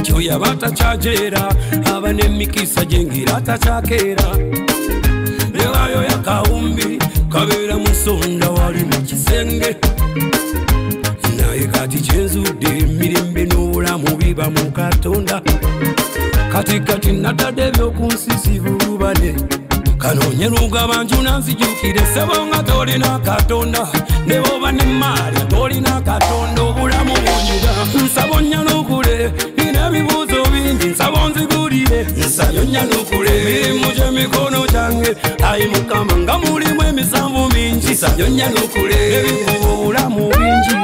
Choya batachajera abane mikisa jengira tachakera lewayo ya kaumbi kabera musonda wali mu kisenge naye kati chenzude mirembe n'obulamu biba mu Katonda kati natadde byokunsisibulubane kanonye lugabanju nanzijukire sebo nga tolina Katonda ne boba ne maali tolina Katonda obulamu bunyiga nsabonya n'okule ebibuuzo bingi nsaba onzigulire nsayonya n'okule emirimu gy'emikono gyange ayi Mukama nga mulimu emisanvu mingi nsayonya n'okule ebikuba obulamu bingi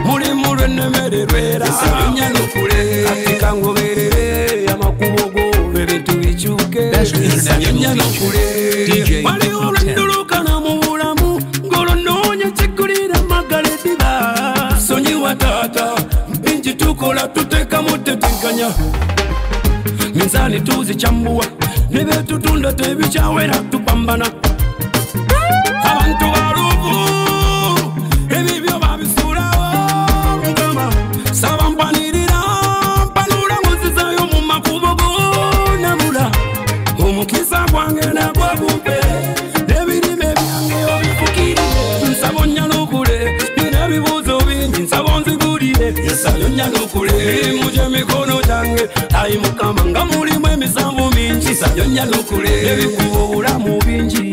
mulimu lw'ennemererwera nsayonya n'okule ati kangoberere amakubo go ebintu bikyuke nsayonya n'okule waliwo olwendulukana mu bulamu ng'olonoonya kikulira magala eddiba sonyiwa taata bingi tukola tuteka mutetenkanya minzani tuzichambua nebetutunda tebikyawera tupambana abantu baluvu ebibyo babisulawo Mukama saba mpanirira mpanula muzizayo mu makubo gonabula omukisa gwange nagwagumpe nebirime byange obifukirire nsabonya n'okule n'ebibuuzo bingi nsaba onzigulire nsayonya n'okule emirimu gy'emikono gyange ayi Mukama nga mulimu emisanvu mingi nsayonya n'okule ebikuba obulamu bingi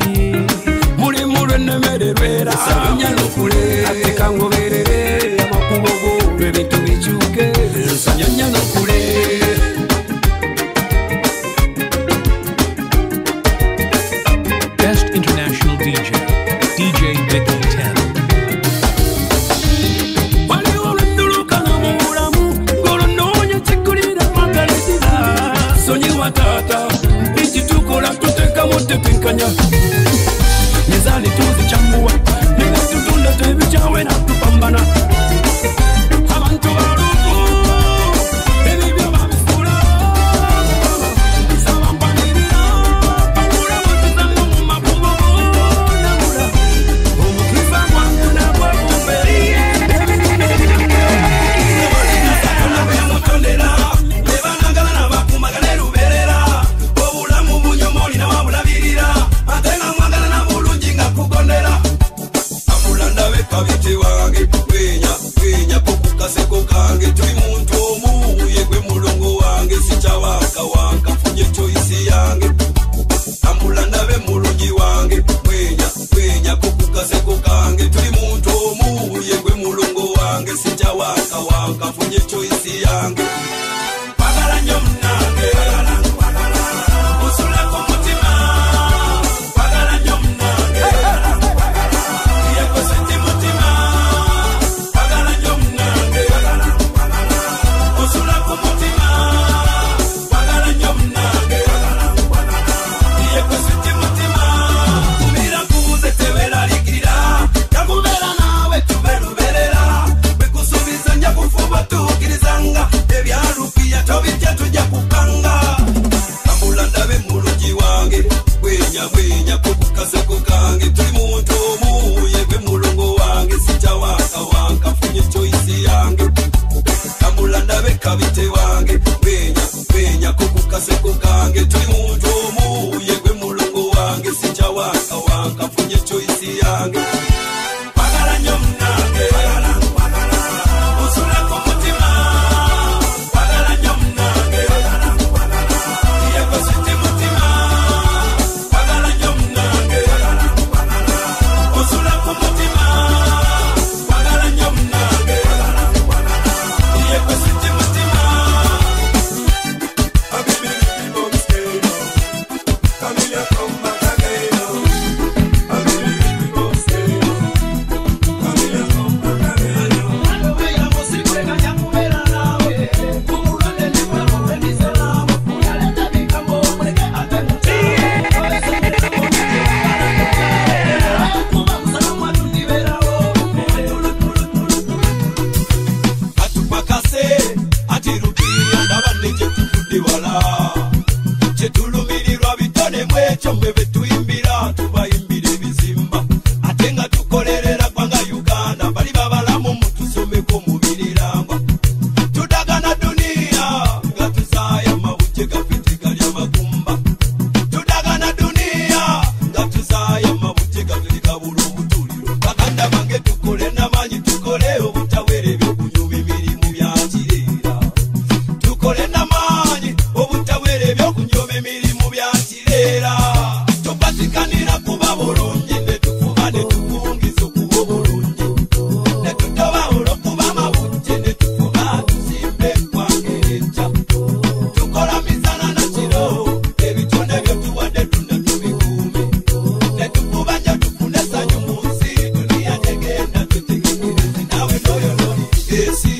mulimu lw'ennemererwera nsayonya n'okule ate kangoberere amakubo go ebintu bikyuke nsayonya n'okule Best International DJ, DJ Vicky 10. Sonyiwa tata bingi tukola tuteka mutetenkanya mizani tuzichambua nebetutunda tebikyawera tupambana abantu baluvu ebibyo babisula saba mpanirira panula muzizayo mu makubo gonabula omukisa gwange nagwagumbe kabite wange kwenya kokukaseko kange tuli muntu omu yegwe mulongo wange sikyawaka wanka funye choice yange ambula ndabe mulungi wange kwenya kokukaseko kange tuli muntu omu yegwe mulongo wange sikyawaka wanka funye choice yange pagala nnyo munange usula ku mutima pagala nnyo munange Kwenya kokukaseko kange tuli muntu omu yegwe mulongo wange sikyawaka wanka funye choice yange tambula ndabe kabite wange kwenya kokukaseko kange tuli muntu omu yegwe mulongo wange sikyawaka wanka funye choice yange pagala nnyo munange usula ku mutima pagala nnyo munange yegwe siti mutima Pagala nnyo munange, yekwe siti mutima.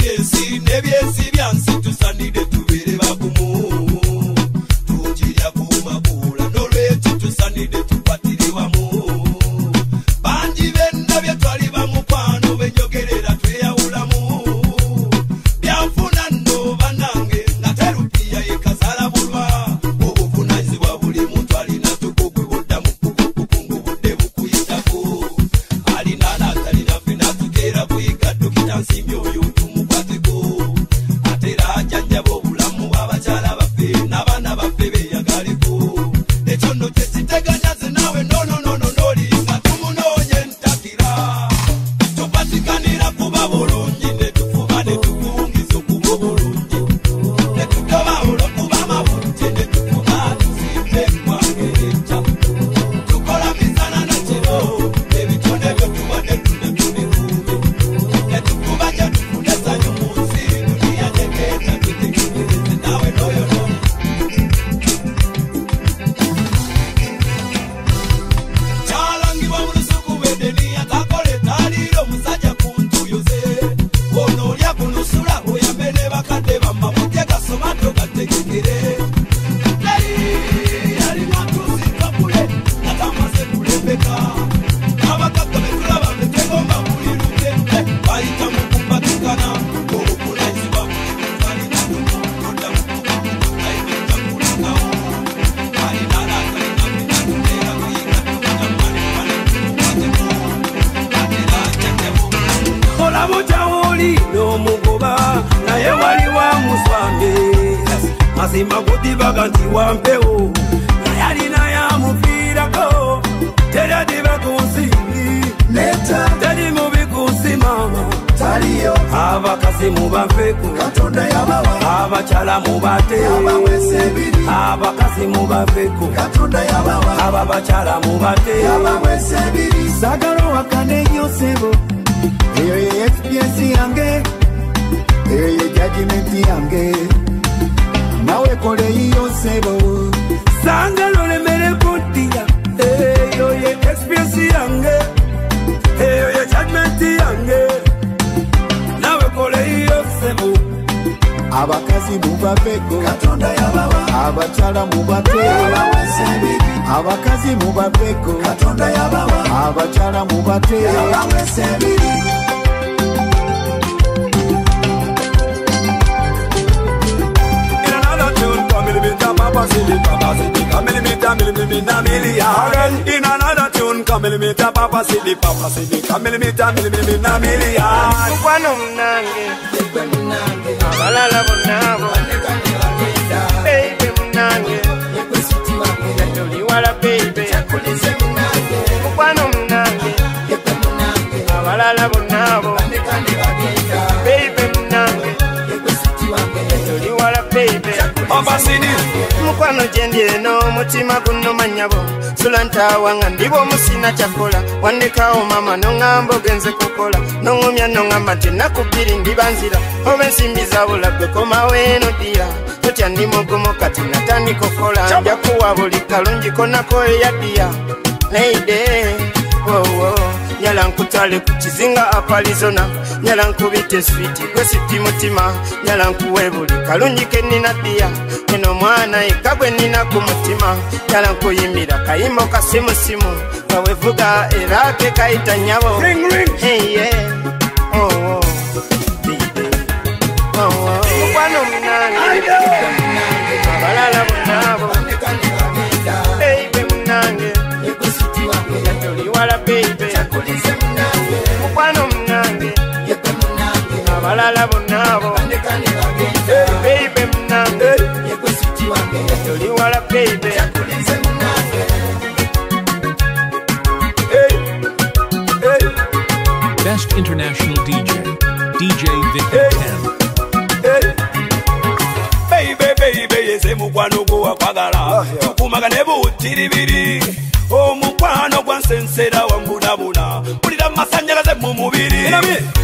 byesi nebyesi byansi tusanide tubere bagumu tujirya kumakula nolwekyo tusanide tukwatire wamu banji benda byetwali bamukwano benyogerera tweyawulamu byanfuna nno banange naterupiya yekazala bulwa obuvunanyizibwa buli muntu alina tukugwe buddamu kukungu budde bukuyitako alina natalina fena tugera kuyiga dokita nsimbi oyo tumukwateko atera ajjanjaba obulamu bw'abakyala baffe n'abaana baffe beyagaleko ekyo nno kyekiteganyaze naawe nolinga tumunoonye ntakira tupatikanira kuba bulungi ne tufuba ne tukungiza okuba obulungi ne tutoba olwokuba amabunje ne tufuba tuzimbe eggwanga erijja tukola misana nekiro ebitone byo tubadde tunetubikuube ne tukuba gye tufuna essanyu mu nsi duniya nyegeeta tutegeereze naawe n'oyonoona kyalangibwa mu lusuku bw'edeniya kakole taliira omusajja ku ntuyoze ono olya kunusula oyambe ne bakadde bamamutye gasoma togategekere yalina tusikapule natamaze kulembeka abakaka betulaba betegomba buli lugende bayita mu kumpatikana obuvunanyizibwa buli muntu alina odda mukubaayinza kulekawo alina natalina minatuteera kuyiga tubatamaleane tumukwateko atera ajjajjabo olamu kyawuli n'omugoba naye wali wa muswambe mazima gudibaga nti wampewo naye alina yamufiirako teradiba ku nsi teri mubi ku nsi mama abakazi mubafeku abakyala mubate abakazi mubafeku ababakyala mubate sagalo wakane yosebo eyo ye experience yange eyo ye judgment yange nawe kole yosebo sangalo lemere kuntiya eyo ye experience yange eyo ye judgment yange nawe kole yosebo abakazi mubafeko abakyala mubate abakazi mubafeko abakyala mubate Papa Silly, in another tune, come millimeter, Papa Silly, come millimeter, million. Mukwano munange, abalala bonnabo, baby munange, natuli wala baby. Mukwano munange, abalala bonnabo, baby munange, natuli wala baby. Papa Silly. Mukwano gyendi eno omutima guno manyabo sulantawa nga ndibo musina kyakola wandekawo mama noŋŋamba ogenze kukola noŋŋumya noŋŋamba nti ennaku bbiri ndibanzira oba ensimbi zabulagwe komawo eno ddira totya ndi mugumu kati natandika okola nja kuwa buli kalungi konako eyaddiya neide wowo nyala nkutwale ku kizinga apalizona nyala nkubite switi gwe siti mutima nyala nkuwe buli kalungi ke nnina ddiya eno mwana yekka gwe nnina ku mutima nyala nkuyimbira kayimbo kasimusimu nga wevuga era ke kayita nnyabo mukwano munange abalala bonnabo beibe munange natuli wala beibe mukwano munange abalala bonnabo beibe munange natuli wala beibe. Best international DJ Victor 10. Baby, yeze mukwano gwo wakwagala tukumaga ne butiribiri omukwano gwansensera wambunabuna mpulira masanyalaze mu mubiri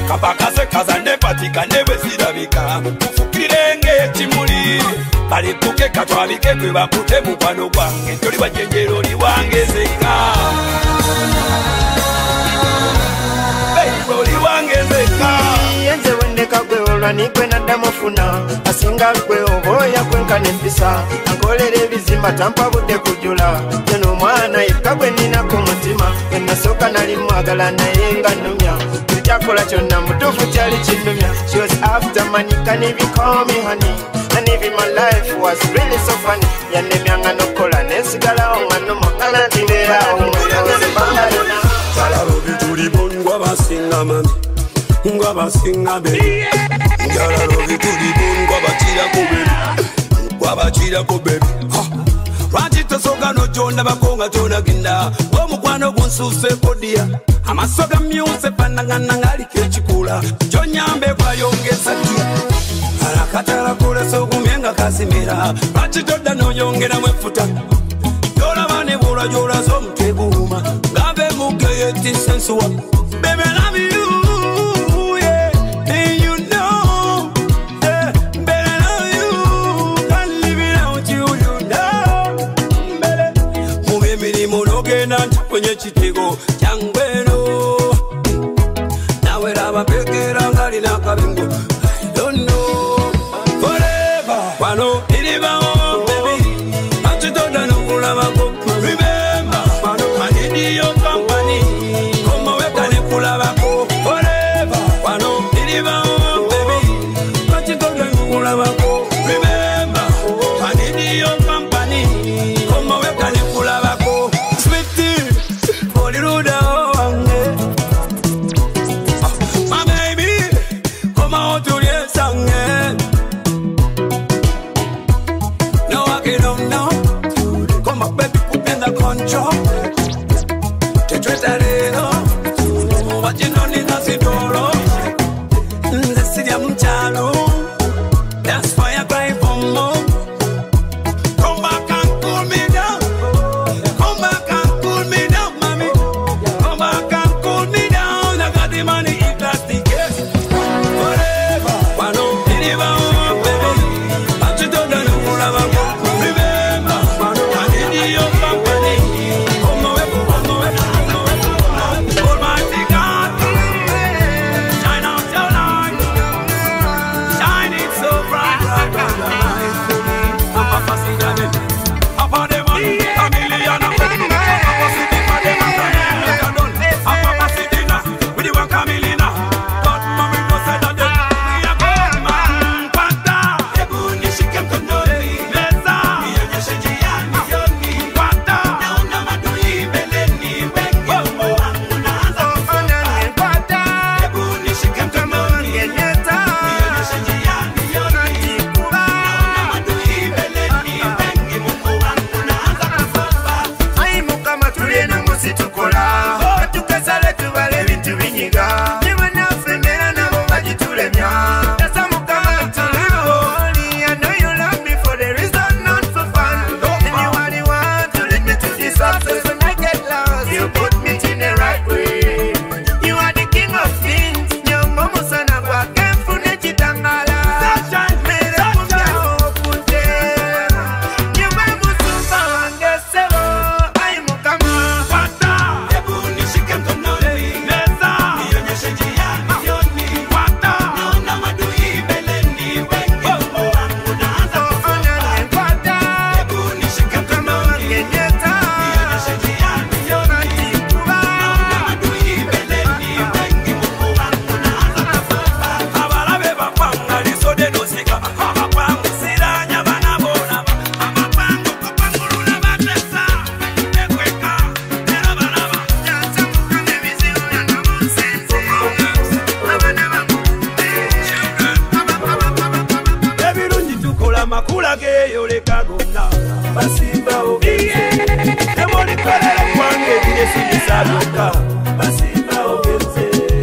kapakase kazande patikane bwe zirabika kufukirire ng'ekimuli balikuke katwabike gwe bakute mukwano gwange toli wajenjero oli wange zeka baby oli wange zeka yenze wendeka gwe olwa nikwe naddamufuna asinga gwe oboya kwenkana empisa ankolera ebizimba tampa budde kujula jeno omwana yekka gwe nina ku mutima enasooka nali mwagala naye nga nnumya kyakola kyonna mutuufu kyali kinnumya she was after money can even call me honey and even my life was really so funny yannemyanga nokukola nensigalawo nga nomukala ndibeerawo Jalalobi tuli bon ngwa basinga mami ngwa basinga baby Jalalobi tuli bon ngwa bachira ko baby Lwaki tosoka nojonda bakonga tonaginda omukwano gunsuuse kodia amaso gamyuse panangana ngaliko ekikula kyonyambe kwayongeza kia alakatala kulesa okumyenga kasimira lwaki todda noyongeramu efuta yolaba ne bulwa gyolaza omutwe guuma ngambe mugeyetisa ensuwa Baby, I love you, yeah, and you know, yeah, baby, I love you, can't live without you, you know, baby. Mube mirimu nogenda kwenye chitego changweno, nawe laba pekera ngali nakabingo. I don't know, forever, wano ilibawo, baby, achitoda nukulabako. Remember, I need your company. Forever, wano iliva baby, kachitoke nukulabako. Remember, I need your company. Koma weka nikulabako. Sweetie, poliruda wange. My baby, koma otulie sange. No, I don't know. Koma baby, put in the control. Te tretarero. But you don't need nothing to roll. The city of Mchalo. That's why I cry for more. Come back and cool me down. Come back and cool me down, mommy. Come back and cool me down. I got the money if that's the case. Forever, why no deliver, baby? But you don't know who I am. Remember, I need your company. Come away, come away, come away. Almighty God.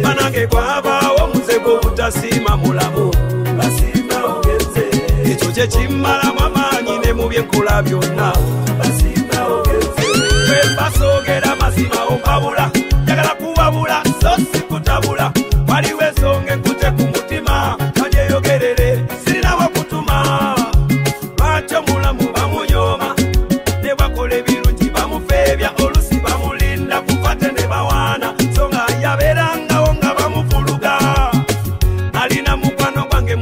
Manake kwa bawo muzego butasima mulamu basimba ogenze ekyo kye kimmala mamanyi ne mu byenkola byonna basimba ogenze basogera mazima okabula njagala kubabula so si kutabula waliwo ensonga enkute ku mutima kanyeyogerere sirinawo kutuma lwaki omulamu bamunyooma ne bakola ebirungi bamufeebya olusi bamulinda kufate ne bawaana so nga yabeerangawo nga bamufuluga alina mukwano gwange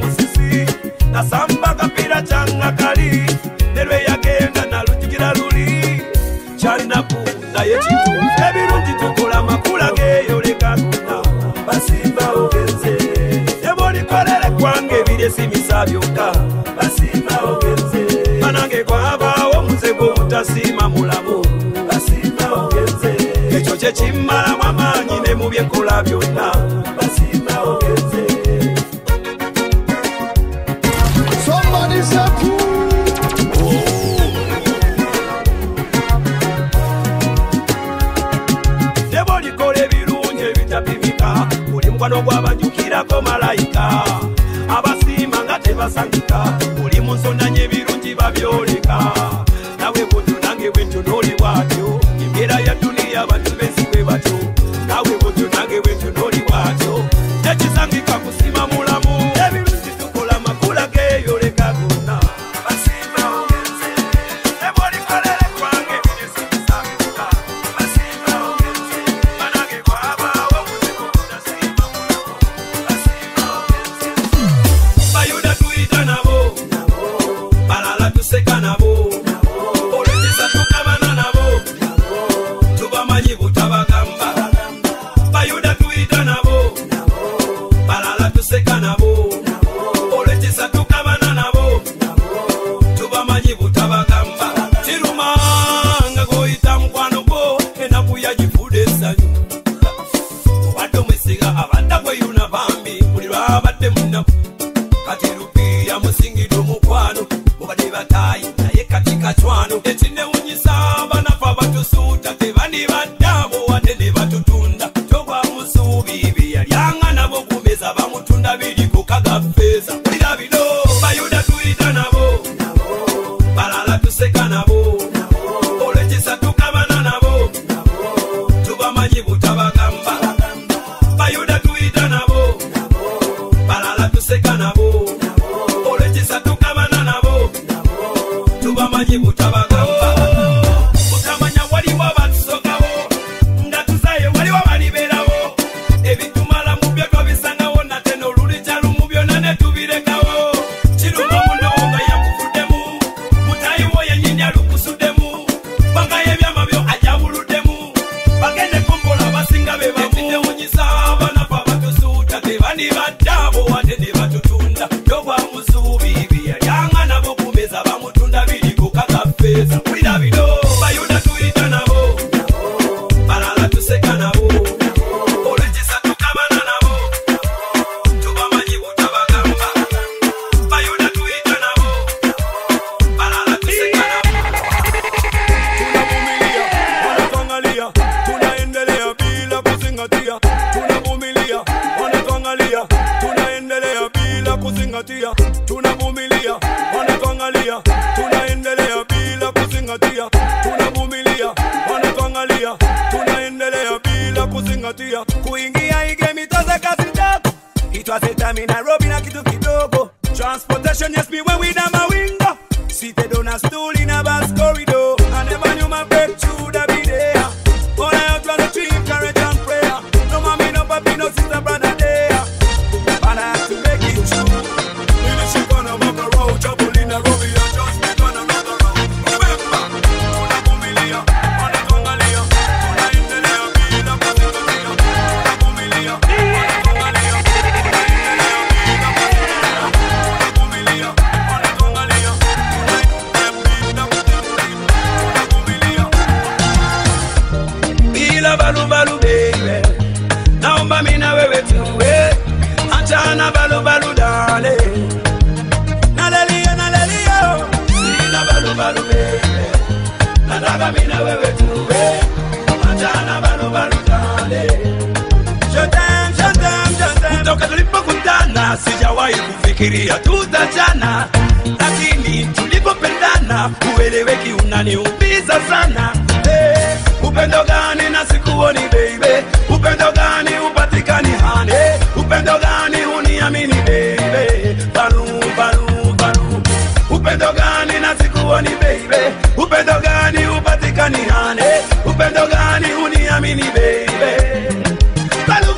kwange bile simisa byokka basimba ogenze banange kwabawo muzego mutasima mulamu basimba ogenze ekyo kye kimmalamu amaanyi ne mu byenkola byonna basimba ogenze. Somebody say debo likola ebirungi ebitapimika buli mukwano gw'abajjukirako malayika abasimba nga tebasangika buli munsondanyi ebirungi babyoleka nawe bwotyo nange bwentyo n'oli bwatyo embeera ya duniya abantu bensi bwe batyo nawe bwotyo nange bwentyo n'oli bwatyo tekisangika kusima mulamu ebirungi tukola makula geeyoleka gonna basimba ogenze debo likolere kwange byesimisa byokka basimba ogenze banange kwabawo muziko mutasima mulamu basimba ogenze bayuda tuyita nabo balala tuseka nabo olwekisa tukabana nabo tubamanyi butabagamba bayuda tuyita nabo balala tuseka nabo olwekisa tukabana nabo tubamanyi butabagamba kirumanga goyita mukwano gwo enaku yagifudde essanyu obadde omwesiga abadda gweyuna bambi buli lwabadde munaku kati lupiya musingidde omukwano mubadde bataayi naye kati kacwano ekinewunyisa banafa batusuuta tebandi baddabo wadde ne batutunda togwa musuubi byeyalyanga nabo kumeza bamutunda biri ku kagafeeza kulira bino bayuda tuyita nabo balala tuseka nabo olwekisa tukabana nabo tubamanyi butabagamba bayuda tuyita nabo balala tuseka nabo olwekisa tukabana nabo tubamanyi butabagamba mutamanya waliwo abatusokawo nga tuzaye waliwo abaliberawo ebitumala mu byo twabisangawo nate n'olulijja lumu byonna ne tubirekawo kiruma muno nga yakufuddemu mutayiwo yennyini alukusuddemu bangayo ebyama byo ajabuluddemu bagende kombola abasinga be bamuwunyisa banafa batusuuta tebandi baddabo wadde ne batutunda togwa musuubi byeyalyanga nabo kumeza bamutunda biri ku kagafeeza kulira bino bayuda tuyita nabo balala tuseka nabo olwekisa tukabana nabo tubamanyi butabagamba bayuda tuyita nabo balala tuseka nabo tunavumilia wanatuangalia tunaendelea bila kuzingatia tunavumilia wanatuangalia tunaendelea bila kuzingatia tunavumilia wanatuangalia tunaendelea bila kuzingatia tunavumilia wanatuangalia tunaendelea bila kuzingatia kuingia igemi toze kasi dogo it was a time in Nairobi na kitu kidogo transportation yes me when we na mawinga seated on a stool in a bus corridor I never knew my breakthrough that be there all I have to dream courage and prayer no mommy no papi no sister brother there but I have to make it true leadership on a walk around trouble in Nairobi and just be on another round remember tunavumilia wanatuangalia tunaendelea bila kuzingatia tunavumilia wanatuangalia tunaendelea bila kuzingatia tunavumilia wanatuangalia tunaendelea bila kuzingatia bila balubalu baby naomba mimi na wewe tuwe achana balubalu dale nalelia sina balubalu baby nataka mimi na wewe tuwe achana balubalu dale je kutoka tulipokutana sijawahi kufikiria tutachana lakini tulipopendana ueleweki unaniumiza sana upendo gani na sikuoni baby upendo gani upatikani hane upendo gani uniamini baby balu upendo gani na sikuoni baby upendo gani upatikani hane upendo gani uniamini baby balu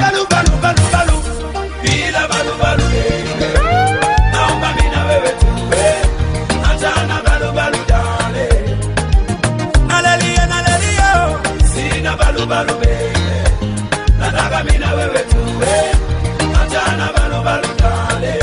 bila balu baby naomba mimi na wewe tuwe achana balu dale nalelia sina balu baby nataka mimi na wewe tuwe achana balu dale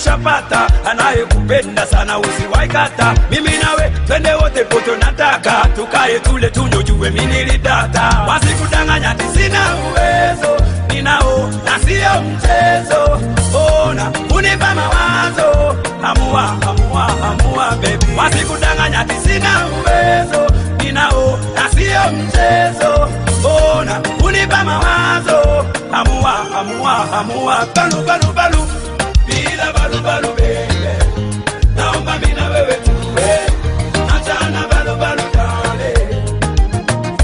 nishapata anayekupenda sana usiwaikata. Mimi nawe twende wote poto nataka tukae tule tunyojue mimi nilidata. Wasikudanganya ati sina uwezo, ninao na sio mchezo. Ona unipa mawazo, amua baby. Wasikudanganya ati sina uwezo, ninao na sio mchezo. Ona unipa mawazo, amua balu bila balu baby. Naomba mimi na wewe tuwe achana balu dale.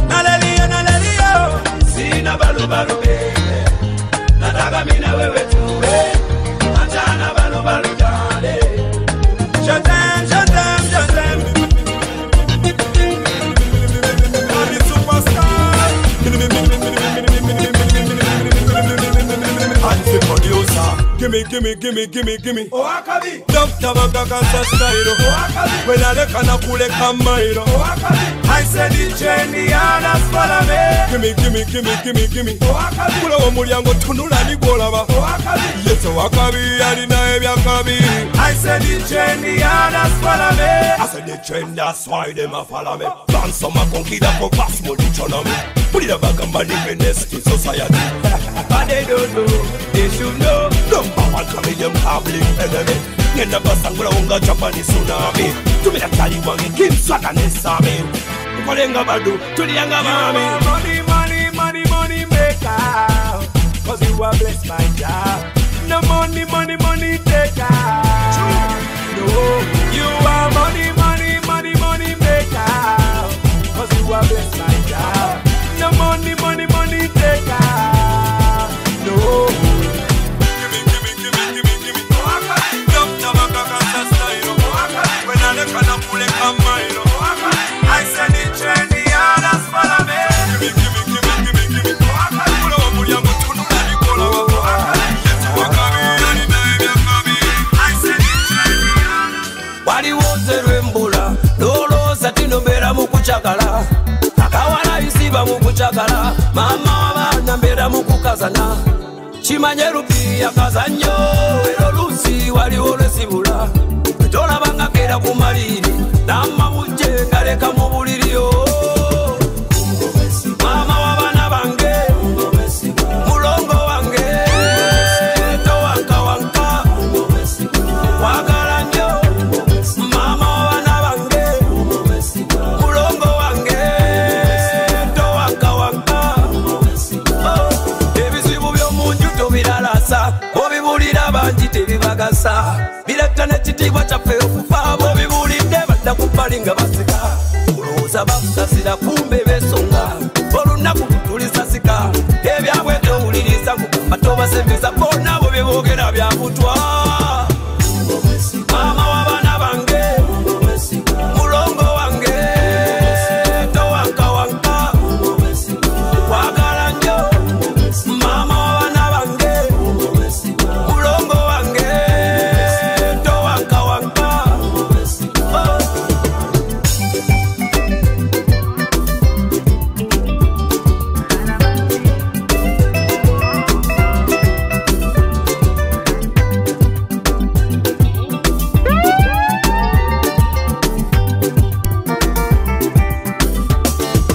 Nalalia sina balu baby. Nataka mimi na wewe tuwe achana balu dale. Shatam I'm superstar. Anti producer. Gimme. Oh, Akabi. Dr. Bakaka style. Oh, Akabi. When I look and I pull a camera. Oh, Akabi. I said it's trendy and that's follow me. Gimme. Oh, Akabi. Kula wa mulyango tunula ni golaba. Oh, Akabi. Yes, oh, Akabi. Alina ebi Akabi. I said it's trendy and that's follow me. I said the trend, that's why them a follow me. Dance some a conquista for pass more economy. Put it back and live in this society. But they don't know, they should know. Number one comedian public enemy. Nenda basangula unga Japanese tsunami. Tumia kali wangi kim swata nesami. Ukolenga badu, tulianga mami. Money maker. Cause you are blessed my job. No money taker. No, you are money maker. Cause you are blessed my job. No money taker. No. When I look at a pull it come I said it's trendy and that's follow me. Gimme. Pull up pull yango tunu na nikola. I said it's trendy. Wali wote rembula. Lolo satino mbera mukuchakala. Akawala isiba mukuchakala. Mama wabana mbera mukukazana. Chimanye rupi ya kazanyo. Ero lusi wali wole sibula. Tola banga kera kumaliri. Nama muje ngaleka mubuliriyo. Mama wabana bange. Mulongo wange. Towanka. Wagala nyo. Mama wabana bange. Mulongo wange. Towanka. Ebizibu byomunju tobilalasa. Obibulira banji tebibagasa. Biletane chitibwa chafe okufa. Obibulidde badda kupalinga basika. Olowooza bakusasira kumbe besonga. Olunaku tulisasika. Ebyabwe towuliriza kugamba tobasembeza bonna bo byeboogera byabutwa. Mama wabana bange. Mulongo wange. Towanka. Wagala nnyo. Mama wabana bange. Mulongo wange. Towanka.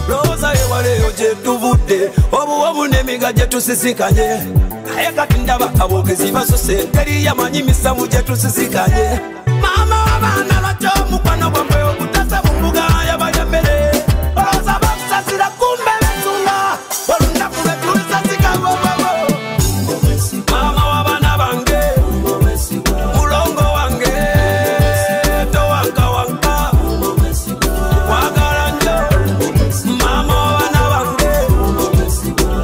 Roza ewaleyo gye tuvudde obuwomu n'emiga gye tusisikanye naye kati ndaba abogezi basose teri yamanyi misamu gye tusisikanye. Mama w'abaana bato mukwano gwaffe okutasa mu mbuga yabayembere. Olowooza bakusasira kumbe besunga olunaku lwe tulisasika bobobo. Mama w'abaana bange. Mulongo wange. Towanka. Wagala nnyo. Mama w'abaana bange.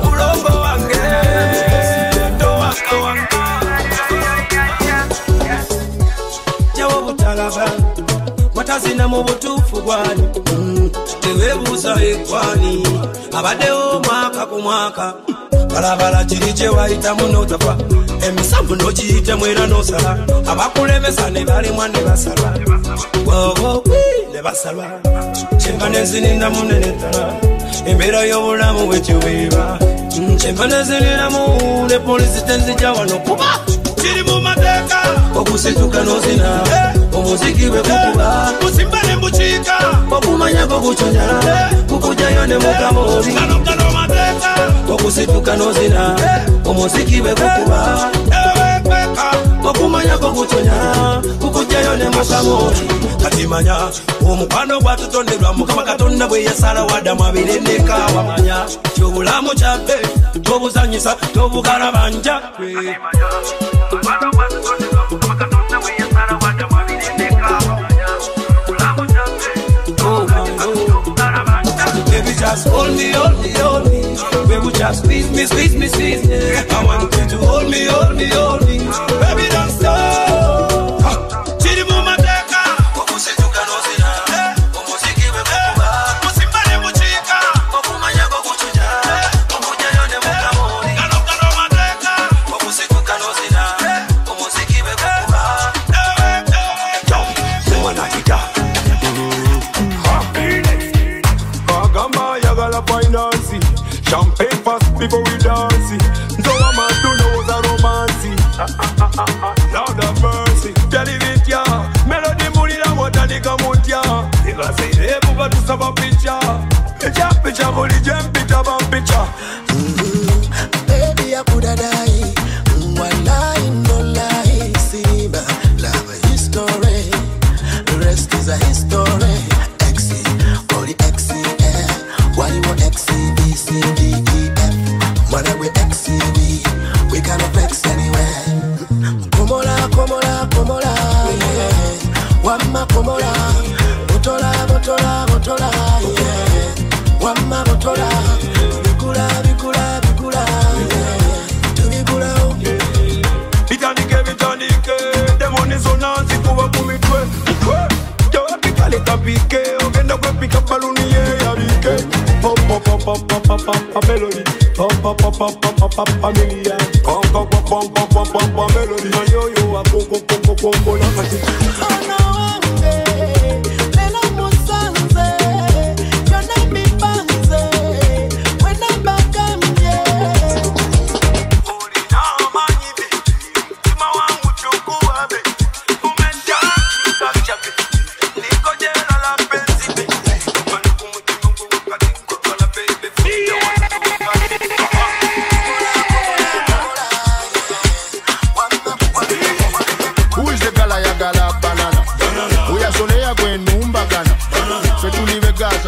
Mulongo wange. Towanka. Jawo butalaba watazina mu butuufu gwani. Teweebuuza eggwani abaddewo mwaka ku mwaka. Balabala kiri gye wayitamu n'otafa. Emisanvu n'ogiyitamu era n'osala. Abakulemesa ne balimwa ne basala. Wowo ne basala. Kyemba nezininamu nenetala. Embeera y'obulamu bwetyo bweba. Kyemba nezininamu ne polisi tenzijja wano kuba kiri mu mateeka. okusituka nozina omuziki we kukuba musimbane mbuchika okumanya kokuchonya kukujayo ne mukamori kano mateka okusituka nozina omuziki we kukuba okumanya kokuchonya kukujayo ne mukamori katimanya omukwano gwatutonderwa mukama katonda bwe yasala wadamu abirendeka wamanya kyobulamu kyabbe tobuzanyisa tobugalabanja baby just hold me, hold me, hold me. Baby just squeeze me, squeeze me, squeeze me. I want you to hold me, hold me, hold me. Baby don't stop. Chidi muma teka. Okusituka nozina. Omuziki we kukuba. Musimbane muchika. Okumanya kokuchuja. Okujayo ne mukamori. Kano mateka. Okusituka nozina. Omuziki we kukuba. Mwana hita. Finance, champagne fast before we dance. So I'm a do knows a romance. Lord of mercy, tell it ya. Melody money la motanika mutia. If I say hey, but to stop a picture. Picture, money jump, picture, picture. Baby, I coulda die. One lie, no lie. Simba, love a history. The rest is a history. Exi, only Exi. Why you want X, C, B, C, D, E, F? Mother we X, C, B, we cannot flex anywhere. Komola, komola, komola, yeah. Wamma komola, botola, botola, botola, yeah. Wamma botola, bikula, bikula, bikula, yeah. Tubikula, Bitanike, bitanike, the money so nancy kuwa kumitwe. Yo, pikale tapike, ogenda kwe pika baluni ye ya bike. Pop pop pop pop pop pop pop melody. Pop pop pop pop pop pop pop familia. Pop pop pop pop pop pop pop melody. Yo yo a pop pop pop pop pop la fati.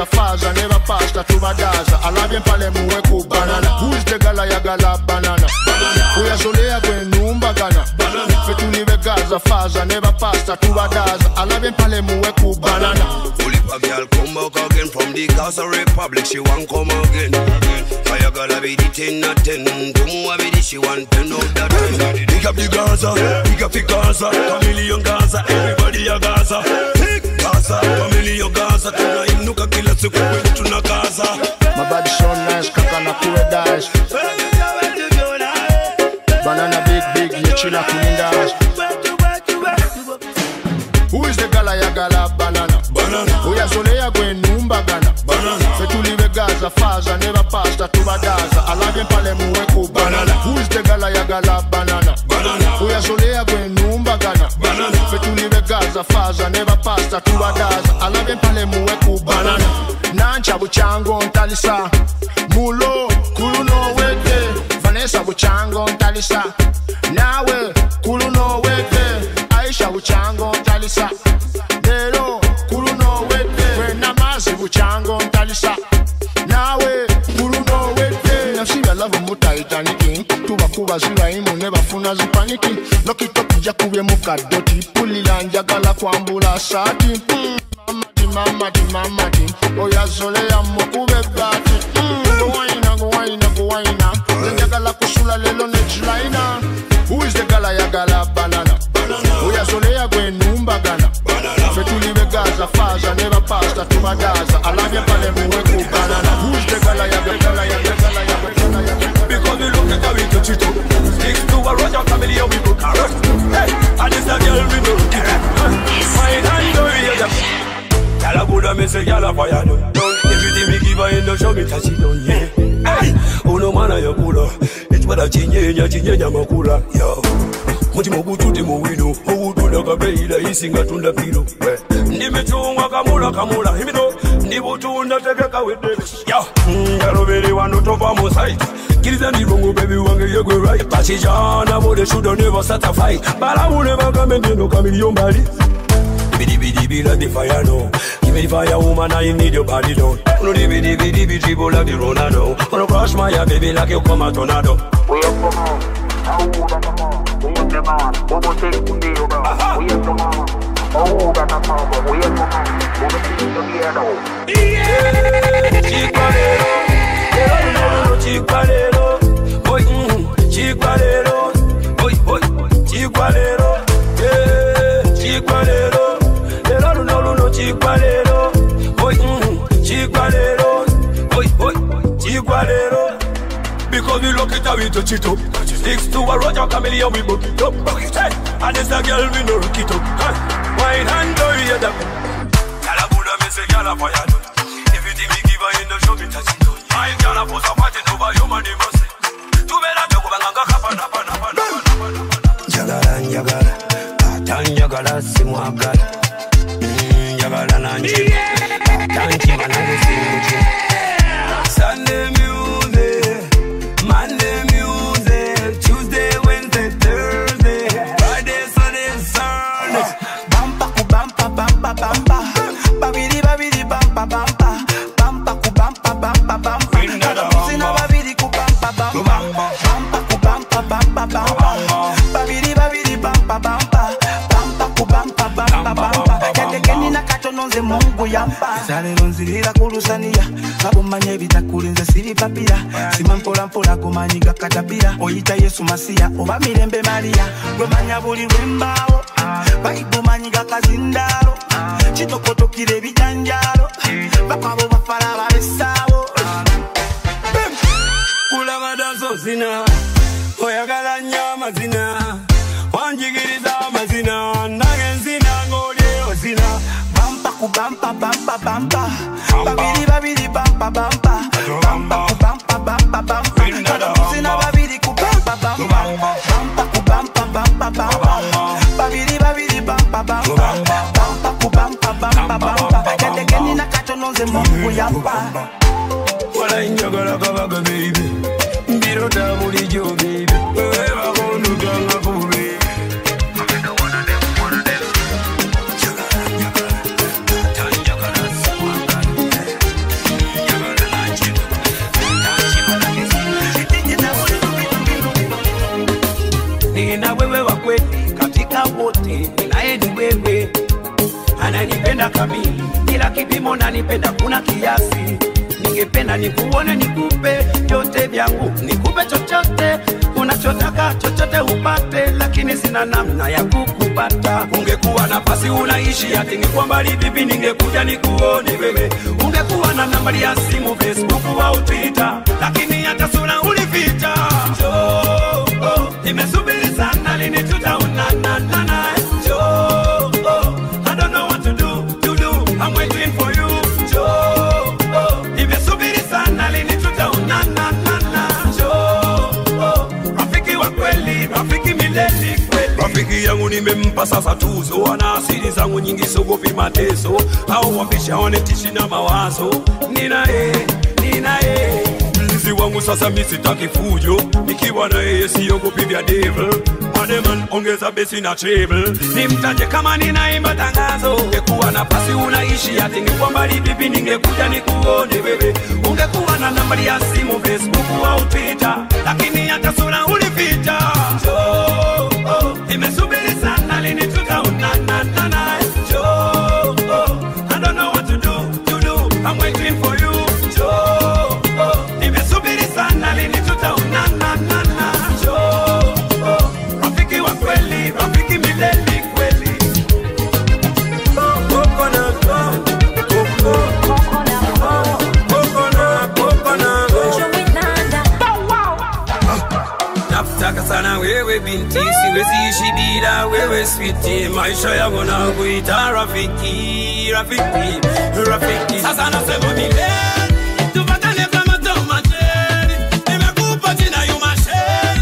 Faza never pasta to badaza. Alabien pale muwe ku banana. Who is the gala ya gala banana? Uya solea kwe numba gana. Fetu live gaza faza never pasta to badaza. Alabien pale muwe ku banana. Only a girl come back again from the Gaza Republic. She want come again. Fire gala be the 10 or 10. Tumu be the she want 10 out of 10. Pick up the Gaza, pick up the Gaza. Chameleon Gaza, everybody a Gaza. Gaza, Chameleon Gaza. Tunainuka kila siku kwetu tuna Gaza. My body so nice, kaka na kuwe dice. Banana big big, ye chila kunindas. Who is the gala ya gala banana? Banana. Uya solea kwe numba gana. Banana. Fetu live Gaza faza never pasta to badaza. Alabien pale muwe ku banana. Who is the gala ya gala banana? Banana. Uya solea kwe numba gana. Banana. Fetu live Gaza faza never pasta to badaza. Alabien pale muwe ku banana. Nancha buchango ntalisa. Mulo kuluno weke. Vanessa buchango ntalisa. Nawe kuluno weke. Aisha buchango ntalisa. Lero kuluno weke. Wenamazi buchango ntalisa. Nawe kuluno weke. Nafsiga love muta itaniki. Tuba kuba zira imu neba funa zipaniki. Lokito kija kubye mukadoti. Pulila njagala kwambula sati. Mama di oya zole ya mokube gati. Go waina njagala kusula lelo nechilaina. Who is the gala ya gala banana? Oya zole ya gwe numba gana. Fetu live Gaza faza never pasta to badaza. Alabia pale muwe ku banana. Who is the gala ya gala ya gala ya gala ya? Because we look at how we touch it up. Sticks to a Roger family and we go carrot. Hey, and this a girl we know. Fine and dirty. Yalla Buddha me say yalla fire done. Everything me give her in the show me touch it done, yeah. Hey, oh no man yo kula. It's what I chinye makula, yo. mutima gutude mu wino ogutunda kabeira isinga tunda piro nimechungwa kamula himino nibutunda tegeka wedebe ya ngalobere wano tova mu site kiriza ndibongo baby wange yegwe right bachijana bode should never start a fight balawune bagamende no kamilion bali bidi like the fire no give me the fire woman I need your body down no bidi dribble like the Ronaldo wanna crush my heart baby like you come a tornado we up come on oh that come on we up come on what will take to be your we up come on oh that come on we up come on what will take to be your chicalero boy chicalero boy chicalero chicalero chicalero boy chicalero boy chicalero because we look it up with a chito sticks to a Roger Chameleon we book it up and it's a girl we no rook it up wine and go yeah that yalla buda me say yalla fire everything we give her in the show me touch it my yalla for some party over your money must tu bela to kubanga kapana jagala atanyagala simwagala Jagala nanji, tanji manage sinji. Sunday music, Monday music, Tuesday, Wednesday, Thursday, Friday, Sunday, Sunday. Bampa ku bampa, babidi bampa, bampa ku bampa, sina babidi ku bampa ku bampa, babidi bampa, bampa ku bampa. Kenina katononze Mungu yampa Zalero nzirira kulusania Kabumanye bitakulinze siri papira Sima mpola kumanyiga katapira Oyita Yesu Masiya oba mirembe Maria Gwemanya buli wembao Baibu manyiga kazindalo Chitokotokire bijanjalo Bakwabo bafala babesawo Kula madaso zina Oyagala nyama zina Wanjigiriza mazina Nagenzina ngoli bampa ku bampa babidi bampa bampa ku bampa sina babidi ku bampa ku bampa babidi bampa ku bampa kende kenina katononze Mungu yampa wala njagala kabaga baby mbiro tabuli jo baby wewe bakonu ganga ku baby Nina wewe wa kweli katika wote ninaye ni wewe ananipenda kamili bila kipimo nanipenda kuna kiasi ningependa nikuone nikupe yote vyangu nikupe chochote unachotaka chochote upate lakini sina namna ya kukupata ungekuwa nafasi unaishi ati ningekuwa mbali vipi ningekuja nikuone wewe ungekuwa na nambari ya simu Facebook au Twitter lakini hata sura ulificha nimesubiri sana lini tutaonana I don't know what to do I'm waiting for you nimesubiri sana lini tutaonana rafiki wa kweli rafiki milele kweli rafiki yangu nimempa sasa tuzo ana asili zangu nyingi sogopi mateso au wambisha wanetishi na mawazo ninae mlinzi wangu sasa misitaki fujo nikiwa na yeye siogopi vya devil Mademan ongeza besi na treble nimtaje kama ninaimba tangazo ungekuwa nafasi unaishi ati ningekuwa mbali vipi ningekuja nikuone wewe ungekuwa na nambari ya simu Facebook au Twitter lakini hata sura ulificha nimesubiri sana lini tutaonana I don't know what to do I'm waiting for you nimesubiri sana lini tutaonana rafiki wa kweli rafiki milele kweli Nakutaka sana wewe binti siwezi ishi bila wewe sweetie maisha yangu na kuita rafiki sasa nasema milele tupatane kama tomate nimekupa jina yumasheri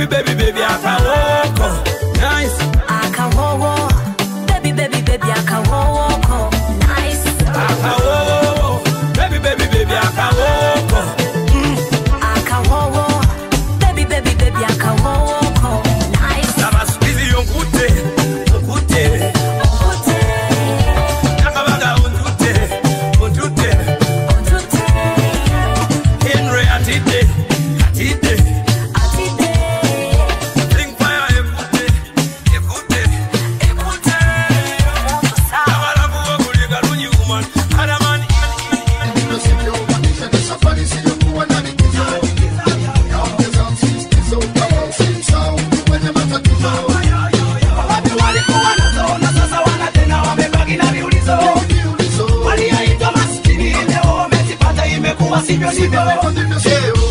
baby, baby, baby, I can walk. Nice. I can walk. Baby, baby, baby, I can walk. Nice. I can walk. Baby, baby, baby, I can walk. I can walk. Baby, baby, baby, I can walk. Nice. Now I'm squeezing your good.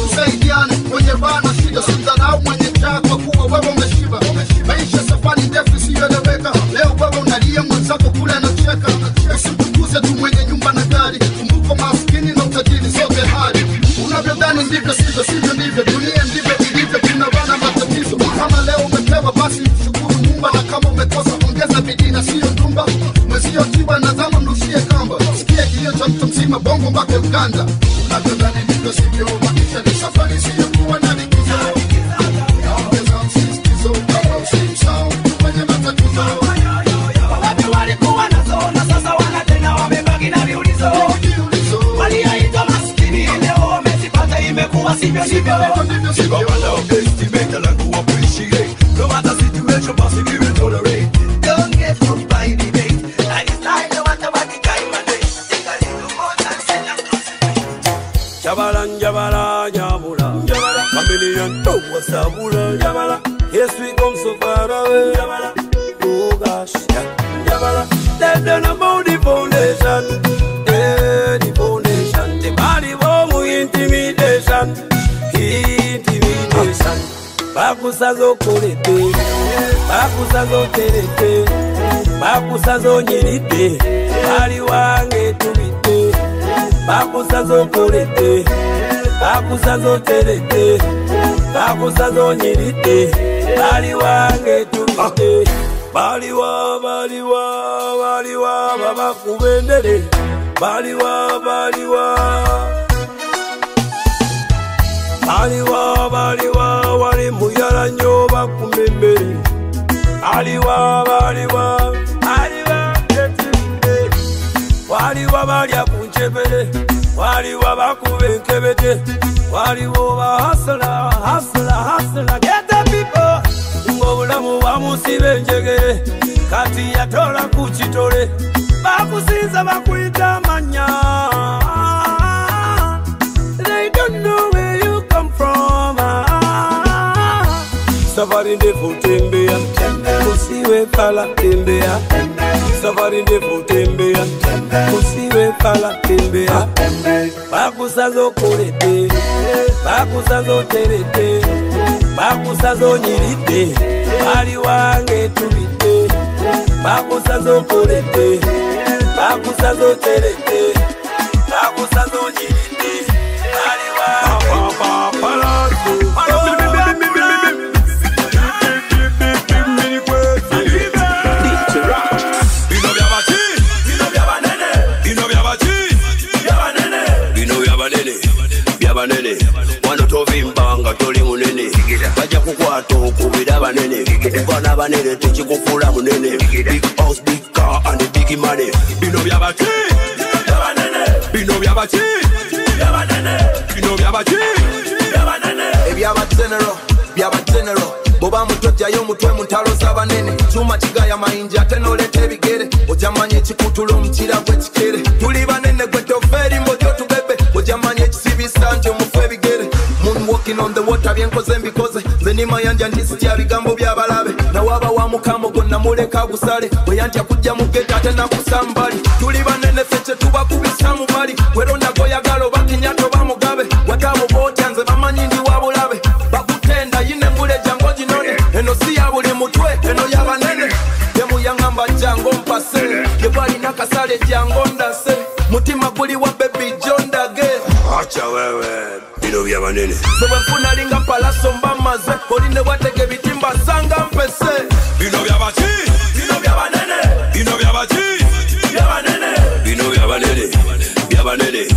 Usaidiane mwenye bana shida simdharau mwenye njaa kwa kuwa wewe umeshiba. Maisha safari ndefu isiyoeleweka. Leo wewe unalia mwenzako kule anacheka. Usimtukuze tu mwenye nyumba na gari. Kumbuka maskini na utajiri sote hali. Unavyodhani ndivyo sivyo, sivyo ndivyo. Dunia ndivyo ilivyo, kuna bana matatizo. Kama leo umepewa basi shukuru Muumba, na kama umekosa ongeza bidii na sio ndumba. Mwezio tiba na zama mrushie kamba. Sikia kilio cha mtu mzima Bongo mpaka Uganda. Unavyodhani ndivyo sivyo, maisha ni safari isiyokuwa na likizo. Yaongeza msisitizo kama usimsahau kwenye matatizo. Wapi walikuwa nazo na sasa wana tena wamebaki na viulizo. Waliaitwa maskini leo wamezipata, imekuwa sivyo sivyo. Give up and underestimate and to appreciate. No matter situation, pass it, give it tolerate. Don't get hooked by debate. Lifestyle, no matter what the time and day. Take a little more time, send them close. Jabala, jabala, jabula, jabala. A million dollars, jabula, jabala. Yes, we come so far away, jabala. Oh gosh, jabala. Let them know about the foundation. Yeah, the foundation. The body warm intimidation. Intimidation. Bakusazo kolete, bakusazo terete, bakusazo nyirite, bali wange tubite. Bakusazo kolete, bakusazo terete, bakusazo nyirite, bali wange tubite. Baliwa, baliwa, baliwa, baba kubendere. Baliwa, baliwa. Baliwa, baliwa, wali muyala nyo bakumembere. Baliwa, baliwa, baliwa, etimbe. Waliwa balya kunchebere, waliwa bakube nkebete. Waliwo ba hustler, get the people. Ngobulamu bamusibe njegere, kati yatola kuchitole. Bakusinza bakuita manya. They don't know where you come from. Safari ndefu tembea, usiwe pala tembea. Safari ndefu tembea, usiwe pala tembea. Bakusazo kolete, bakusazo terete, bakusazo nyirite, bali wange tubite. Bakusazo kolete, bakusazo terete, bakusazo nyirite, bali wange banene wano tovimbanga toli munene baja kukwata okubira banene kubana banene tekikufula munene big house big car and a big money bino byabachi byabanene bino byabachi byabanene bino byabachi byabanene ebyabagenero boba mutojja yo mutwe muntalo z'abanene chuma kigaya mayinja ate noleta ebigere ojamanya ekikutulo mukira gwekikere tuli banene gwe toveri mbodyo tubebe ojamanya ekisibisa nti omufu ebigere moonwalking on the water byenkoze mbikoze nze nimayanja ndisitya bigambo byabalabe nawaba wa mukamo gonna muleka gusale bwe yantya kujja mugeta ate nakusambali tuli banene ffe kye tubakubisa mu bali weronda goyagala oba kinyato bamugabe watabo botya nze bamanyi ndi wabulabe bakutenda yine mbule jango ginone eno si ya buli mutwe eno yabanene yemuyangamba jango mpase yebwalina kasale jango ndase mutima guli wa baby John Dage acha wewe bino byabanene Sobe mfuna linga palaso mbamaze Oline watege bitimba sanga mpese bino byabachi Bino byabanene bino byabachi Byabanene bino byabanene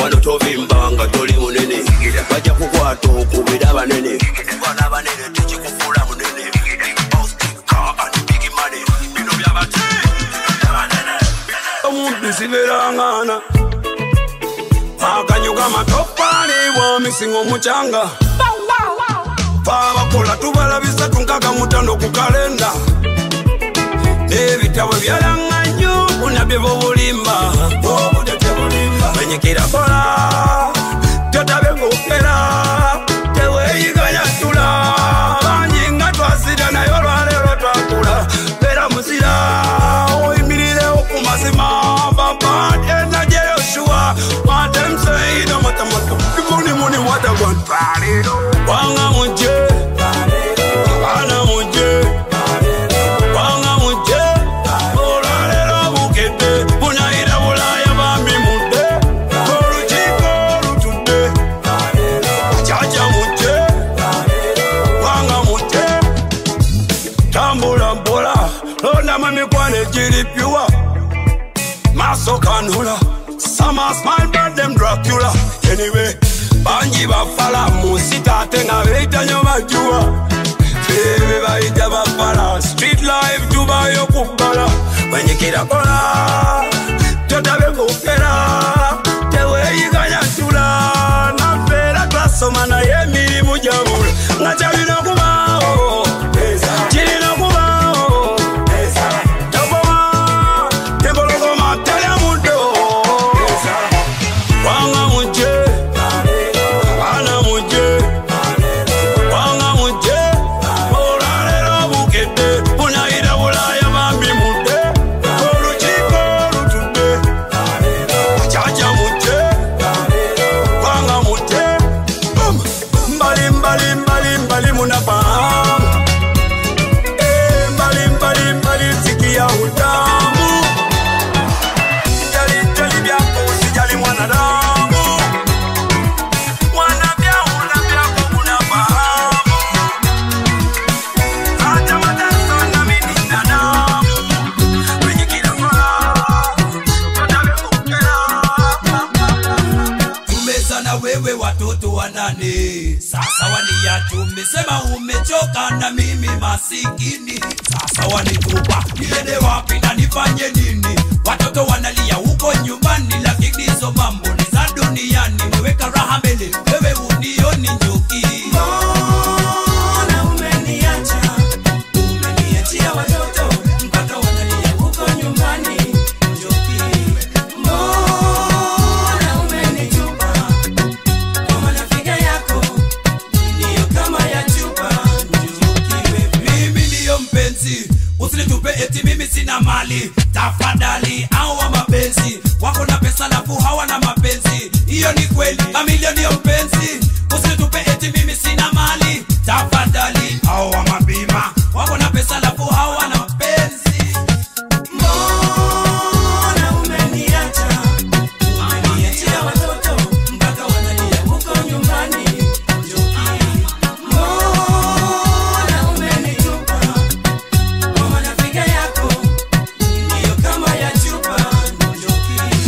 wano tovimbanga toli munene bajja kukwata okubira abanene bana abanene tukikufula munene bino byabachi omuntu siberangana akanyuga matofali wamisinga omucanga babakola tubalabisa tunkaga mutando ku kalenda n'ebitabo byalanganyo kunabye bobulimba menyekera kola totabe ngokera teweyiganya tula bangi nga twasira naye olwaleero twakula beera muzira oyimirirewo ku mazima baba ena gye Yoshua matemseino matamato imunimuni watagwantwaliro wanga muje ana muje wanga muje olwaleero bukete bunaira bulaya bambi mudde olukiko lutudde jaja muje wanga muje tambula mpola londamu emikwano egiripyuwa maso kanula Some smile but them Dracula Anyway, banji bafala musita tenga veita nyoma jua Febe baita bafala Street life juba yo kubala Wenye kira kola Tota bengo pera Tewe yiganya tula Na fera klasoma na yemiri mujamula Ngacha vino kumao Chiri no kumao Toboa Tebologo matele mundo wanga muje ana muje wanga muje olwaleero bukete bunaira bulaya bambi mudde olukiko lutudde jaja muje wanga muje mbali munafahamu mbali sikia utamu jali byako usijali mwanadamu mwana vyako unafahamu hata mateso na mimi na damu wenye kila furaha tumezana wewe watoto wanane sasa wania tumesema umechoka na mimi masikini sasa wanitupa niende wapi na nifanye nini watoto wanalia huko nyumbani lakini hizo mambo ni za duniani weweka raha mbele wewe unioni njoki mbona umeniacha umeniachia watoto mpaka wanalia huko nyumbani njoki mbona umenitupa kwa marafiki yako ndiyo kama ya chupa njoki mimi ndiyo mpenzi usinitupe eti mimi sina mali tafadhali au wa mapenzi wako na pesa lafu hawana mapenzi hiyo ni kweli Kamilio ndiyo mpenzi usinitupe eti mimi sina mali tafadhali au wa mabima wako na pesa lafu hawana mapenzi mbona umeniacha umeniachia watoto mpaka wanalia huko nyumbani njoki mbona umenitupa kwa marafiki yako ndiyo kama ya chupa njoki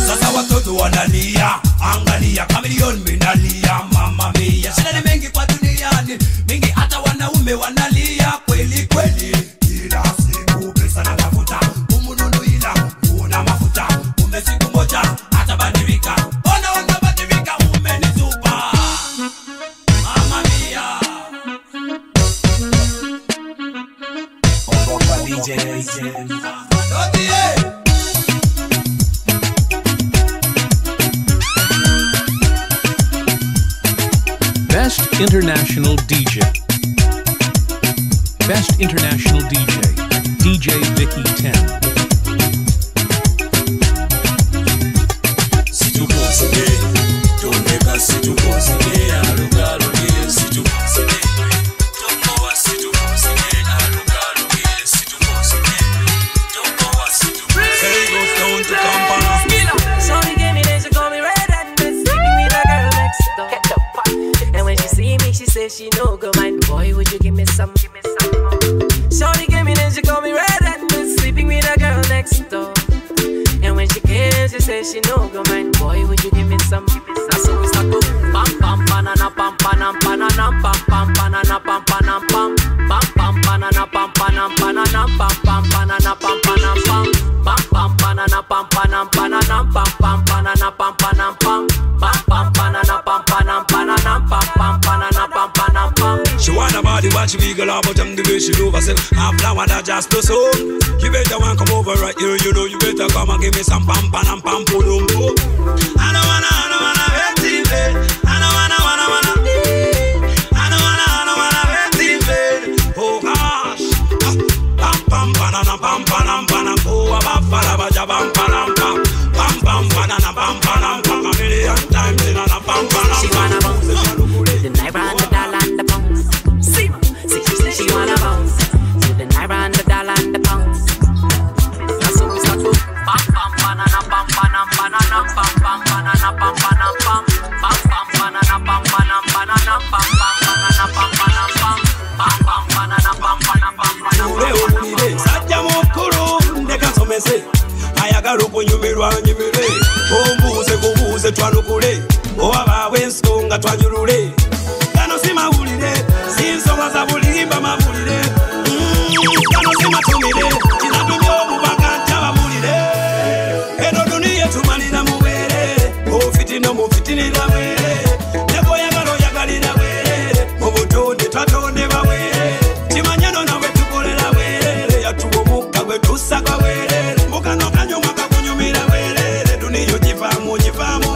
Sasa watoto wanalia, angalia Kamilion minalia, mama mia. Shida ni mengi kwa duniani, mingi hata wanaume wanalia kweli kweli. Kila siku pesa na tafuta, umununu ila una mafuta. Ume siku moja hata badilika, ona badilika umenitupa. Mama mia. DJ. International DJ. Best International DJ, DJ Vicky 10. She no go mind, boy, would you give me some more? Shorty gave me then she called me red-handed, sleeping with a girl next door. And when she came, she said she no go mind, boy, would you give me some? That's so we start to pam pam banana pam panam panam pam pam banana pam panam pam pam pam banana pam panam panam pam pam banana pam panam pam pam pam banana pam panam panam pam pam banana pam panam pam pam pam banana pam panam panam pam pam banana pam panam pam. She wanna body watch me girl, but I'm the way she do herself. I'm flower that just plus so. You better want come over right here, you know you better come and give me some pam panam pam pum pum. I don't wanna hurt you, I don't wanna oh gosh. Pam pam banana pam panam panam. Oh abafala baja pam panam pam pam pam banana pam panam pam. A million times in a pam panam. She wanna bounce the naira and the dollar and the pounds. See, she wanna bounce to the naira and the dollar and the pounds. That's how we start to pam pam banana pam panam banana pam pam banana pam panam pam pam pam banana pam panam banana pam pam banana pam panam pam pam pam banana pam panam pam panam. Sajja mukuru ndeka nsomese ayagala okunyumirwa nyumire ombuuze kubuuze twanukule owabawe ensonga twanjulule gano si mawulire si nsonga za bulimba mawulire gano si matumire kinatumye omubaka nti abamulire eno duniya tumalira mubeere ofitina mufitinira bwere nebwoyagala oyagalira bwere mu butonde twatonde bawere kimanyano nawe tukolera bwere yatuwa omukka gwe tusaka bwere mukano kanyuma kakunyumira bwere duniya ogivaamu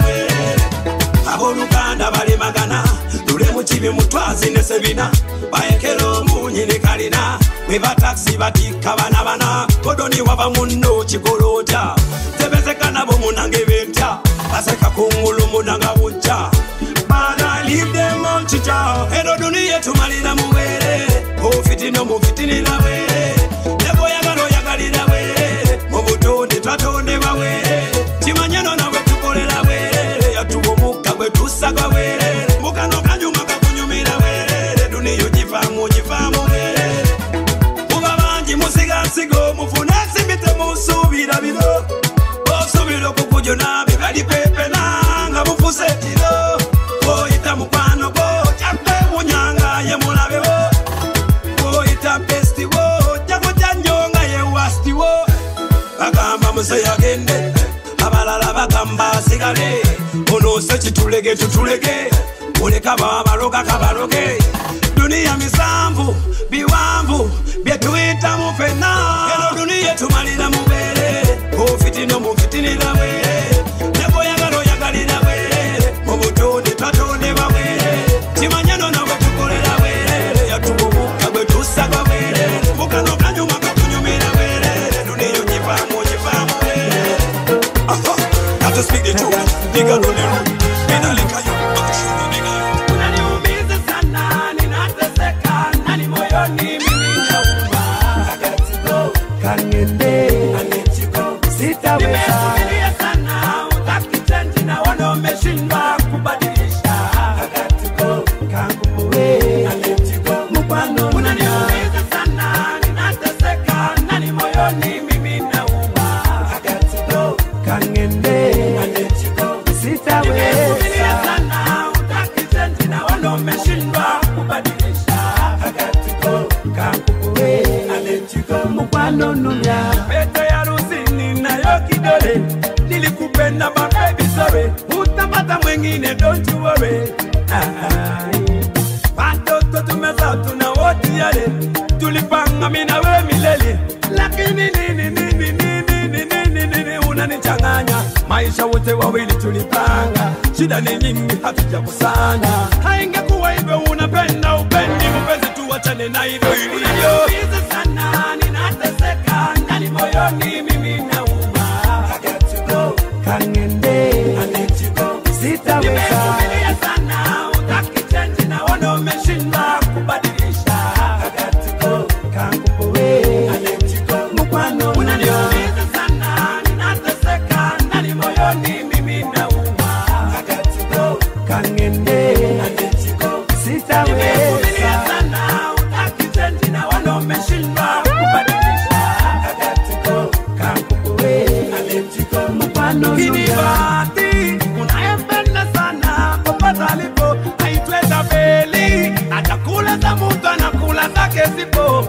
bwere abooluganda balimagana lule mu kibi mutwazi ne sebina bayekera omunyini kalina bwe bataxi batikka bana kodoni waba munno kikolota tebezeka nabo munange bentya baseka kungulu munanga bujja bana leave them on chicha eno duniya tumalira muwere ofitina mufitinira bwere neboyagala oyagalira bwere mu butonde twatonde bawere kimanyano nawe tukolera bwere yatuwa omukka gwe tusaka bwere mukano kanyuma kakunyumira bwere duniya ogivaamu bwere muba bangi musiga nsigo mufune ensimbite musuubira biro osuubira okukujuna bigali pepena nga mufuse ekiro oyita mukwano gwo kyakwewunyanga ye mulabe wo oyita besti wo jakuja nnyo nga ye wasti wo bagamba muse yagende abalala bagamba asigale ono se kitulege tutulege oleka babaloga kabaloge duniya misanvu biwanvu byetuyita mufena eno duniya tumalira mubeere ofitina mufitinira bwere neboyagala oyagalira bwere mu butonde twatonde bawere kimanyano nawe tukolera bwere yatuwa omukka gwe tusaka bwere mukano kanyuma kakunyumira bwere duniya ogivaamu bwere. Have to speak the truth, nigga on the road. Nina leka yo, akashuni nigga yo. Unaniumiza sana, ninateseka, nani moyoni mimi nauma. I got to go, kangende, I let you go, sitaweza. Nimesubiria sana, utaki change na wana umeshindwa kubadilisha. I got to go, kanguwe, I let you go, mkwano. Unaniumiza sana, ninateseka, nani moyoni mimi nauma. I got to go, kangende. Pete ya rusini na yo kidole nilikupenda my baby sorry utapata mwengine don't you worry watoto tumeza tuna wote yale tulipanga mimi na wewe milele lakini nini unanichanganya maisha wote wawili tulipanga shida ni nyingi hatujakusanya haingekuwa hivyo unapenda upendi mpenzi tuachane na hivyo ilivyo. Hizi sana ninateseka ndani moyoni mimi nauma. I got to go. Kangende. I let you go. Sitaweza. Nimevumilia sana utaki change na wana umeshindwa kubadilisha. I got to go. Kangupoe. I let you go. Mkwano unaniumiza sana ninateseka ndani moyoni mimi nauma. I got to go. Kangende. I let you go. Sitaweza. Nimevumilia sana utaki change na wana umeshindwa kubadilisha. I got to go. Kangupoe. I let you go. Mkwano unaniumiza unayempenda sana popata alipo haitweza beli atakula za mtu anakula zake zipo.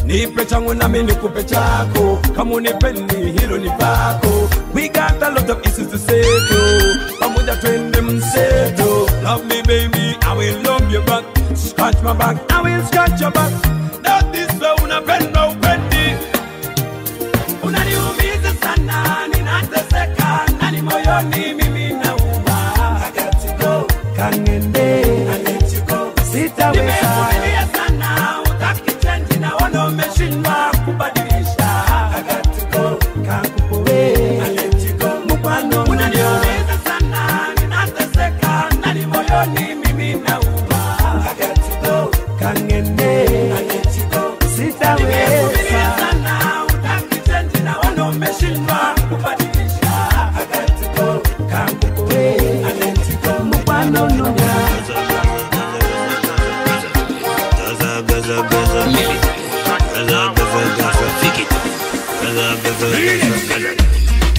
Nipe changu nami nikupe chako kama unipendi hilo ni pako. We got a lot of issues to settle pamoja twende mseto. Love me baby I will love you back. Scratch my back I will scratch your back. Not this way unapenda upendi unaniumiza sana ninateseka ndani moyoni mimi nauma. I got to go. Kangende. I let you go. Sitaweza. Nimevumilia sana utaki change na wana umeshindwa kubadilisha. I got to go. Kangupoe. I let you go. Mkwano unaniumiza sana ninateseka ndani moyoni mimi nauma. I got to go. Kangende. I let you go. Sitaweza. Nimevumilia sana utaki change na wana umeshindwa kubadilisha. I got to go. Kangupoe. I let you go. Mkwano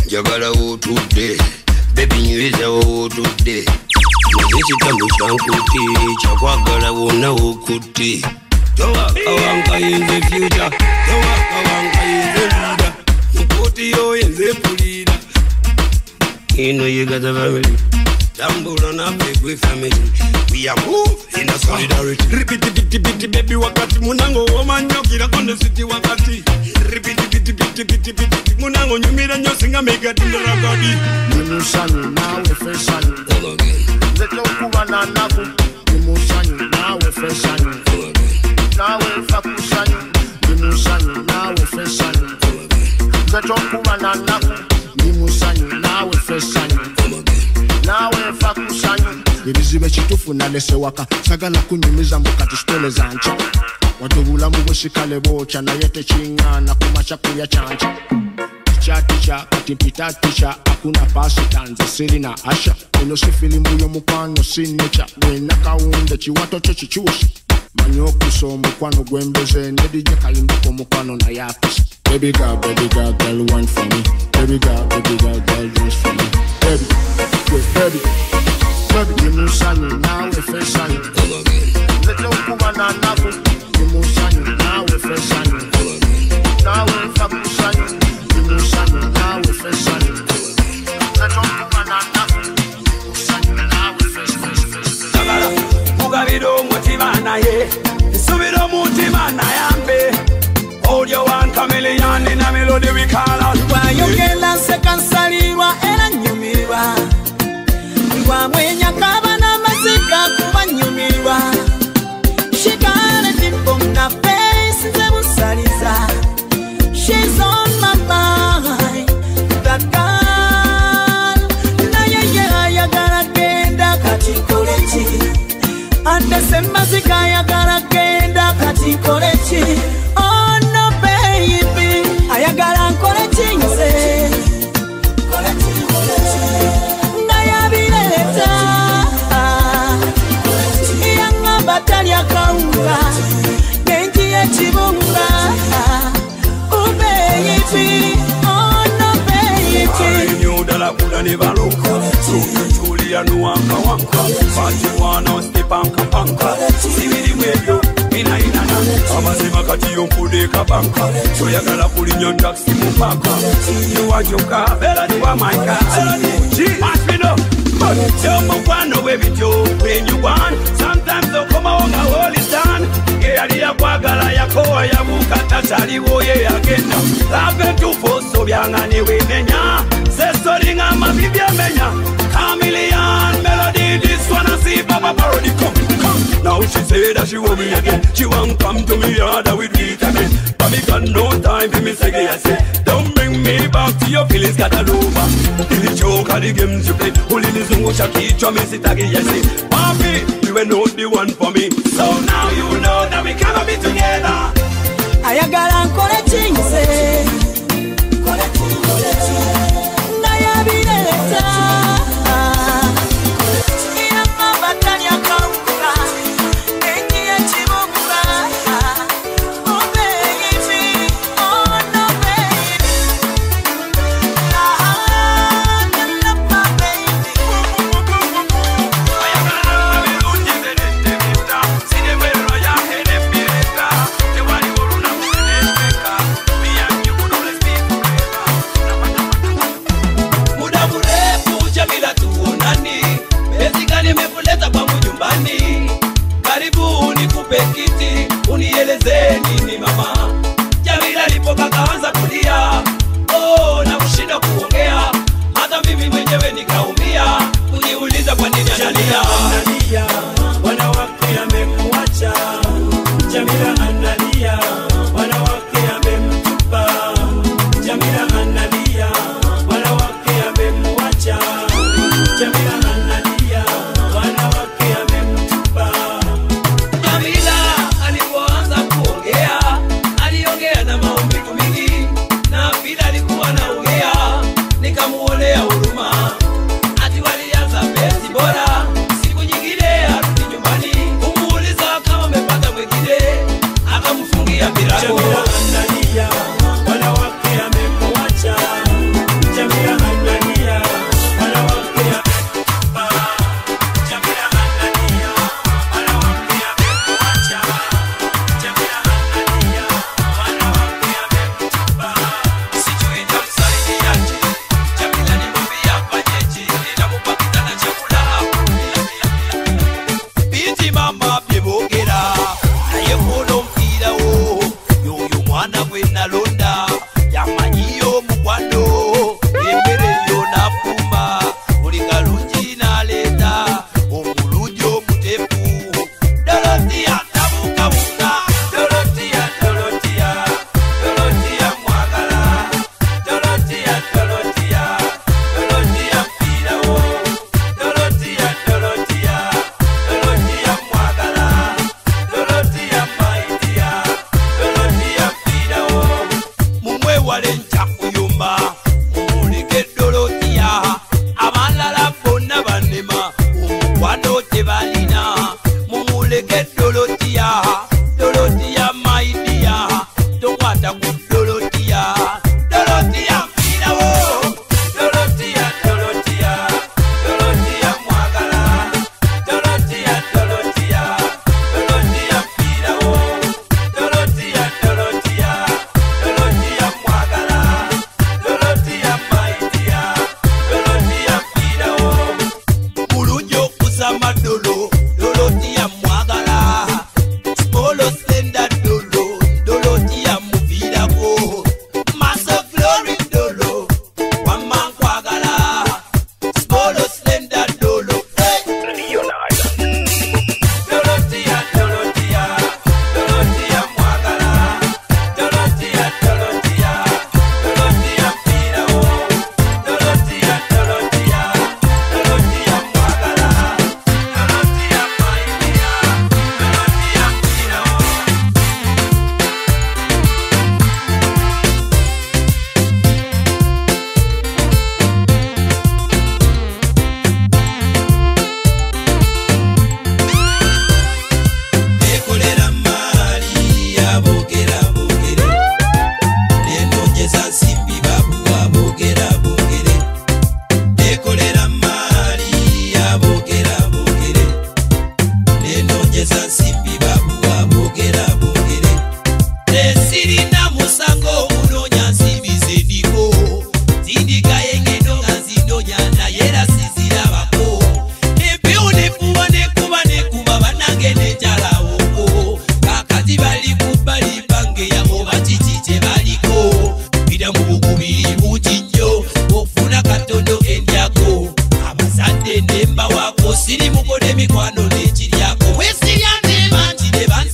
Jagala otudde baby nyweza otudde ekitambo kyankutte kyakwagala wonna okutte towakawanga yenze future towakawanga yenze leader mukoti yo yenze pulira ino you got a family tambula na big family we are move in a solidarity repeat it baby wakati munango omanyokira konde city wakati repeat it munango nyumira nyosinga mega dindaragadi nimusanyu nawe fesanyu zeto kuba na naku nimusanyu nawe fesanyu nawe fakusanyu nimusanyu nawe fesanyu zeto kuba na naku nimusanyu nawe fesanyu nawe fakusanyu ibizibe kitufu nalese waka sagala kunyumiza mbukati stole zancha watubulamu bwesikale bocha naye tekingana kumacha kuya chancha ticha kati mpita ticha hakuna pasi tanze siri na asha ino si filimu yo mukwano sinecha wena kaunde chiwato cho chichusha manyokuso mukwano gwembeze nedije kalimbako mukwano na yapisa baby girl girl one for me baby girl dance for me baby nimusanyu nawe fesanyu zeto kuba na naku nimusanyu nawe fesanyu nawe fakusanyu nimusanyu nawe fesanyu zeto kuba na naku nimusanyu nawe fesanyu mugabiro umutima naye isubiro umutima nayambe audio one chameleon na melody we call out wayogela sekansalirwa era nyumirwa Kwa mwenya kaba na mazika kuba nyumirwa Shikane tipo na face zemusaliza She's on my mind That girl Na yeye yagara kenda katikolechi Andese mazika yagara kenda katikolechi Oh no baby Ayagara nkolechi nse Kolechi Batalia kaunga Genji ya chibunga Ubeyipi Ono beyipi Nyudala kula ni baluka Julia nuanka wanka Fati wana stipanka panka Sibiri mwebyo ina Amazima kati yonkude kabanka Choyagala kuli nyondaksi mupaka Yuwajoka Bela diwa maika Pass me no when you want sometimes so come on a holy stand ya kwagala yakoa ya mukata chaliwo ye agenda lave tu foso byangani wemenya sesoringa mabibya menya chameleon melody this one I see baba parody come know me again. She won't come to me harder with it again. But me got no time for me say I say. Don't bring me back to your feelings got a over. In the joke of the games you play, only the zungu shaki chome sit again yes say. Papi, you were not the one for me. So now you know that we cannot be together. Ayagala nkole chinze Nayabireta Ina mabatani akawukula Enye chibukula Oh baby, oh no baby my baby Ayagala birungi zerete vita Sine mwero ya hene mireta Tewali uruna mweneteka Miyangi kudole speak muda mrefu Jamila tuonani Bezi gani mekuleta kwangu nyumbani Karibu nikupe kiti Unieleze nini mama Jamila lipoka kaanza kulia Oh na kushinda kuongea Hata mimi mwenyewe nikaumia Uniuliza kwa nini analia wanawake amekuacha. Jamila analia, wanawake amemtupa. Jamila analia, wanawake amemwacha. Jamila analia, wanawake amemtupa. Jamila alipoanza kuongea aliongea na maumivu mingi na bila alikuwa anaongea nikamuonea huruma ati walianza penzi bora siku nyingine arudi nyumbani kumuuliza kama amepata mwingine akamfungia milango. Jamila analia, wanawake amemwacha. Jamila analia, wanawake amemtupa. Jamila analia, wanawake amemwacha. Jamila analia, wanawake amemtupa. Sijui nitamsaidiaje. Jamila nimwambia afanyeje, nitamupa kitanda chakula hakuli. Binti mama byebogera naye kuno mpira wo yoyo mwana gwe nalonda yamanyiyo mukwano emmere yo nafuma buli kalungi naleeta omulungi omutefu Dorotia tabukabuka Dorotia Dorotia Dorotia mwagala Dorotia Dorotia Dorotia mpira wo Dorotia Dorotia Dorotia mwagala Dorotia maidia Dorotia mpira wo mumwewale nja kuyumba mumuleke Dorotia abalala bonna banema omukwano tebalina mumuleke Dorotia Dorotia maidia tokwata ku Dorotia Dorotia mpira wo Dorotia Dorotia Dorotia mwagala Dorotia Dorotia Dorotia mpira wo Dorotia Dorotia Dorotia mwagala Dorotia maidia Dorotia mpira wo mulungi okuzama dolo Dorotia mwagala Smolo slender dolo Dorotia muvirako Maso glory dolo Wama nkwagala Smolo slender dolo Dorotia Dorotia Dorotia mwagala Dorotia Dorotia Dorotia mpira wo Dorotia Dorotia Dorotia mwagala Dorotia maidia Dorotia mpira wo ekolera mali abogera bogere nenongeza nsimbi babuwa bogera bogere ekolera mali abogera bogere nenongeza nsimbi babuwa bogera bogere nesirina musango unonya nsimbi zendiko zindikaye ngendo nga zinonya naye era sizirabako empewo nefuba nekuba nekuba banange nenjalawo kakati bali kubbali bangeya oba kiki kye baliko bira mu bukubiri buti nnyo ofuna katono endyako abazadde nemba wako siri mukole mikwano nekiryako wesirya nebanji nebansi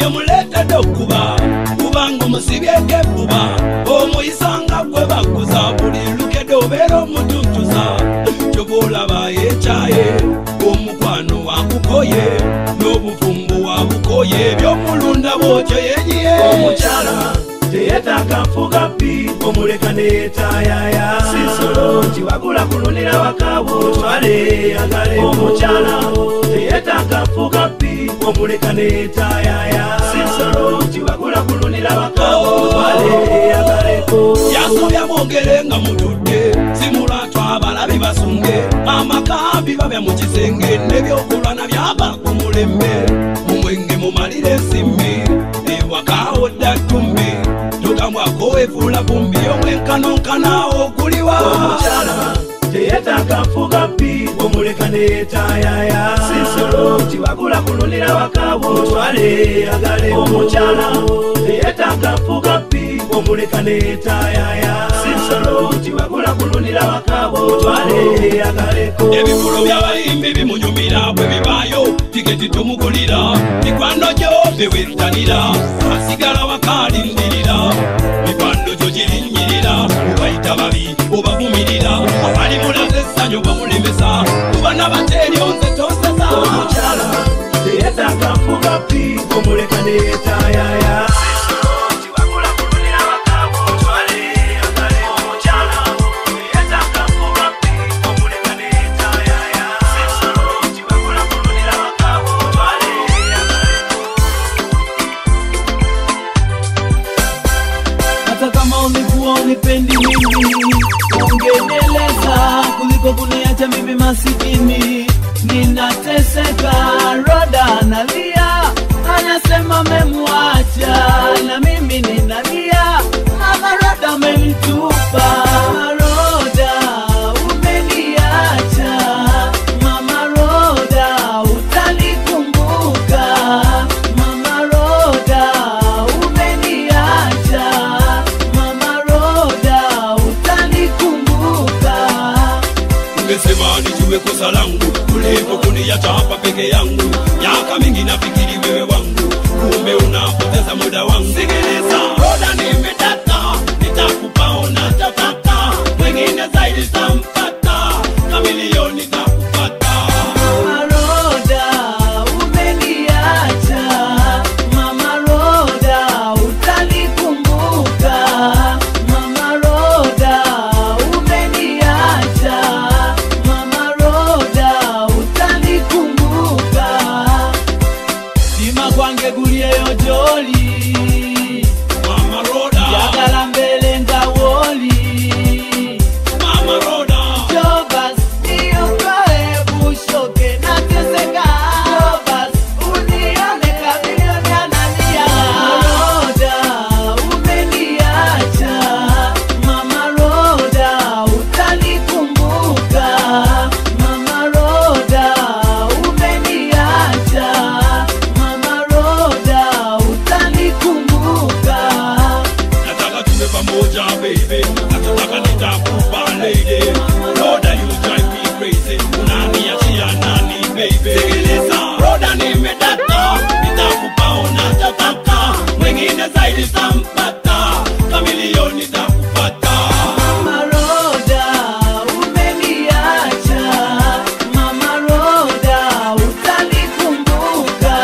muleta dokuba kubanga musibyeke buba omuyisanga gwe bakuza buli lukedo beera omututuza kyobola bayecaye omukwano wakukoye n'obuvumbu wabukoye byomulunda bwotyo yenyiye omukyala teyetaka fuga pi omuleka netayaya sisolo kiwagula kulunira wakabo twale agale omukyala teyetaka fuga pi omuleka netayaya sisolo kiwagula kulunira wakabo twale agaleko yasobya mwongere nga mutudde simulatwa abalabi basunge amakabi babya mu kisenge nebyokulwana byaba ku mulembe mumwenge mumalire ensimbi ewakawo ddatumbi tukamwako efula vumbi omwenkanonkana okuliwa omukyala teyetaka fuga pi omuleka netayaya sisolo kiwagula kulunira wakabo twale agale omukyala teyetaka fuga pi omuleka netayaya sisolo kiwagula kulunira wakabo twale agaleko ebifulo by'abayimbi bimunyumira bwe bibaayo tiketi tumugulira mikwano gyo bewettanira asigala wakalindirira mikwano gyo girinyirira obayita babi obavumirira abali mulaze essanyu bamulemesa kuba nabateeri onze tosesa omukyala teyetaka fuga pi omuleka netayaya unipendi mimi ungeneleza kuliko kuniacha mimi masikini ninateseka Roda analia anasema memwacha na mimi ninalia mama Roda amenitupa Roda umeniacha mama Roda utanikumbuka mama Roda umeniacha Ungesema nijue kosa langu kuliko kuniacha hapa peke yangu. Miaka mingi nafikiri wewe wangu, kumbe unapoteza muda wangu. Sikiliza, Roda nimedata, nitakupa unachotaka, mwingine zaidi tampata, na milioni takupata. Mama Roda umeniacha, Mama Roda utanikumbuka, Mama Roda umeniacha, Mama Roda utanikumbuka. Sima kwange gulie yojoli, Mama Roda yagala mbele ngawoli, Mama Roda Jobas niokoe bushoke nateseka, Jobas unione kamilioni analia. Mama Roda umeniacha, Mama Roda utanikumbuka, Mama Roda umeniacha, Mama Roda utanikumbuka. nataka tuwe pamoja baby, nataka nitakupa lady. Roda you drive me crazy, unaniachia nani baby? Sikiliza, Roda nimedata, nitakupa unachotaka, mwingine zaidi tampata, kamilioni takupata. Mama Roda umeniacha, Mama Roda utanikumbuka,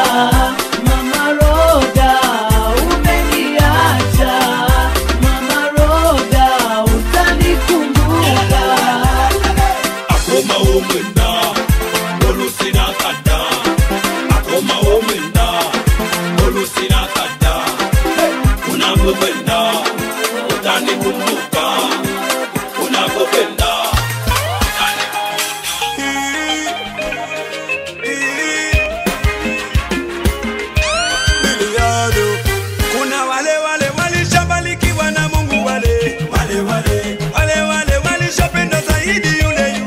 Mama Roda umeniacha, Mama Roda utanikumbuka. Akoma omwenda, olusina kada. Akoma omwenda, olusina kada. Unapopenda, utanikumbuka. Unapopenda, Miliano. Kuna wale walishabarikiwa na Mungu wale walishapenda zaidi yule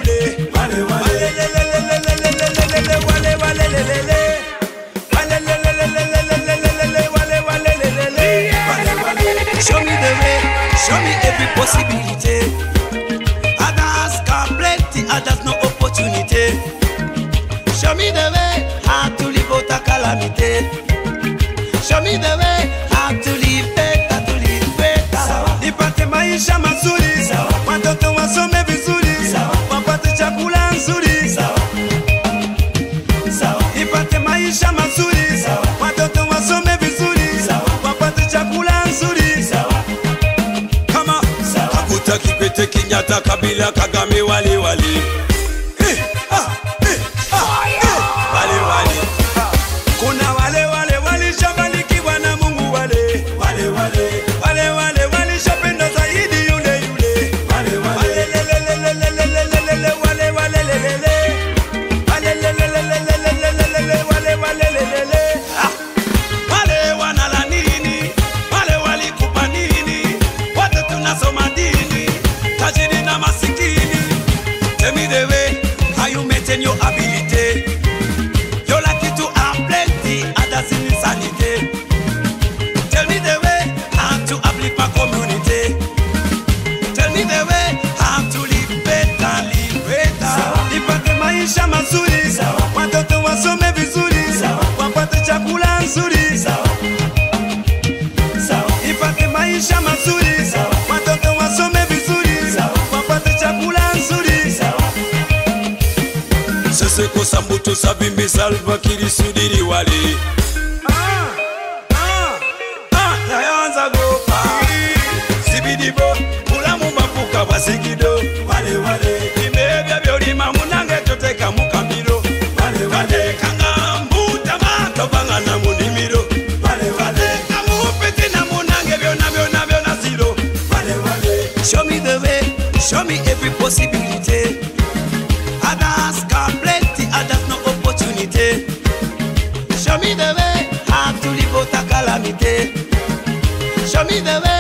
Show me the way, show me every possibility. Others got plenty, others no opportunity. Show me the way how to live out a calamity. Show me the way how to live better, to live better. Nipate maisha mazuri, watoto wasome vizuri, wapate chakula nzuri. Nipate maisha mazuri, watoto wasome vizuri, wapate chakula nzuri. Kama Kaguta, Kikwete, Kenyatta, Kabila, Kagame, wale wale. Kuna wale wale walishabarikiwa na Mungu, wale wale wale wale wale walishapenda zaidi yule yule, wale wale lelelelelelelelele, wale wale lelele, wale lelelelelelelele, wale wale lelele. Wale wanala nini? Wale walikupa nini? Wote tunasoma dini, tajiri na masikini. Tell me the way how you maintain your ability. You're lucky to have plenty, others in insanity. Tell me the way how to uplift my community. Tell me the way how to live better, live better. Nipate maisha mazuri, watoto wasome vizuri, wapate chakula nzuri. Nipate maisha mazuri, watoto wasome vizuri, wapate chakula nzuri. Sese kosa mbuto sabimbi Salva Kiir sudiri wale. Nayanza gopa Sibidibo Mulamu mapuka basigido, wale wale Imebya byolima munange toteka mukambiro, wale wale Kanga mbuta mato banga na munimiro, wale wale Kamupiti na munange byona zero, wale wale. Show me the way, show me every possibility. Others can plenty, others no opportunity. Show me the way how to live out a calamity. Show me the way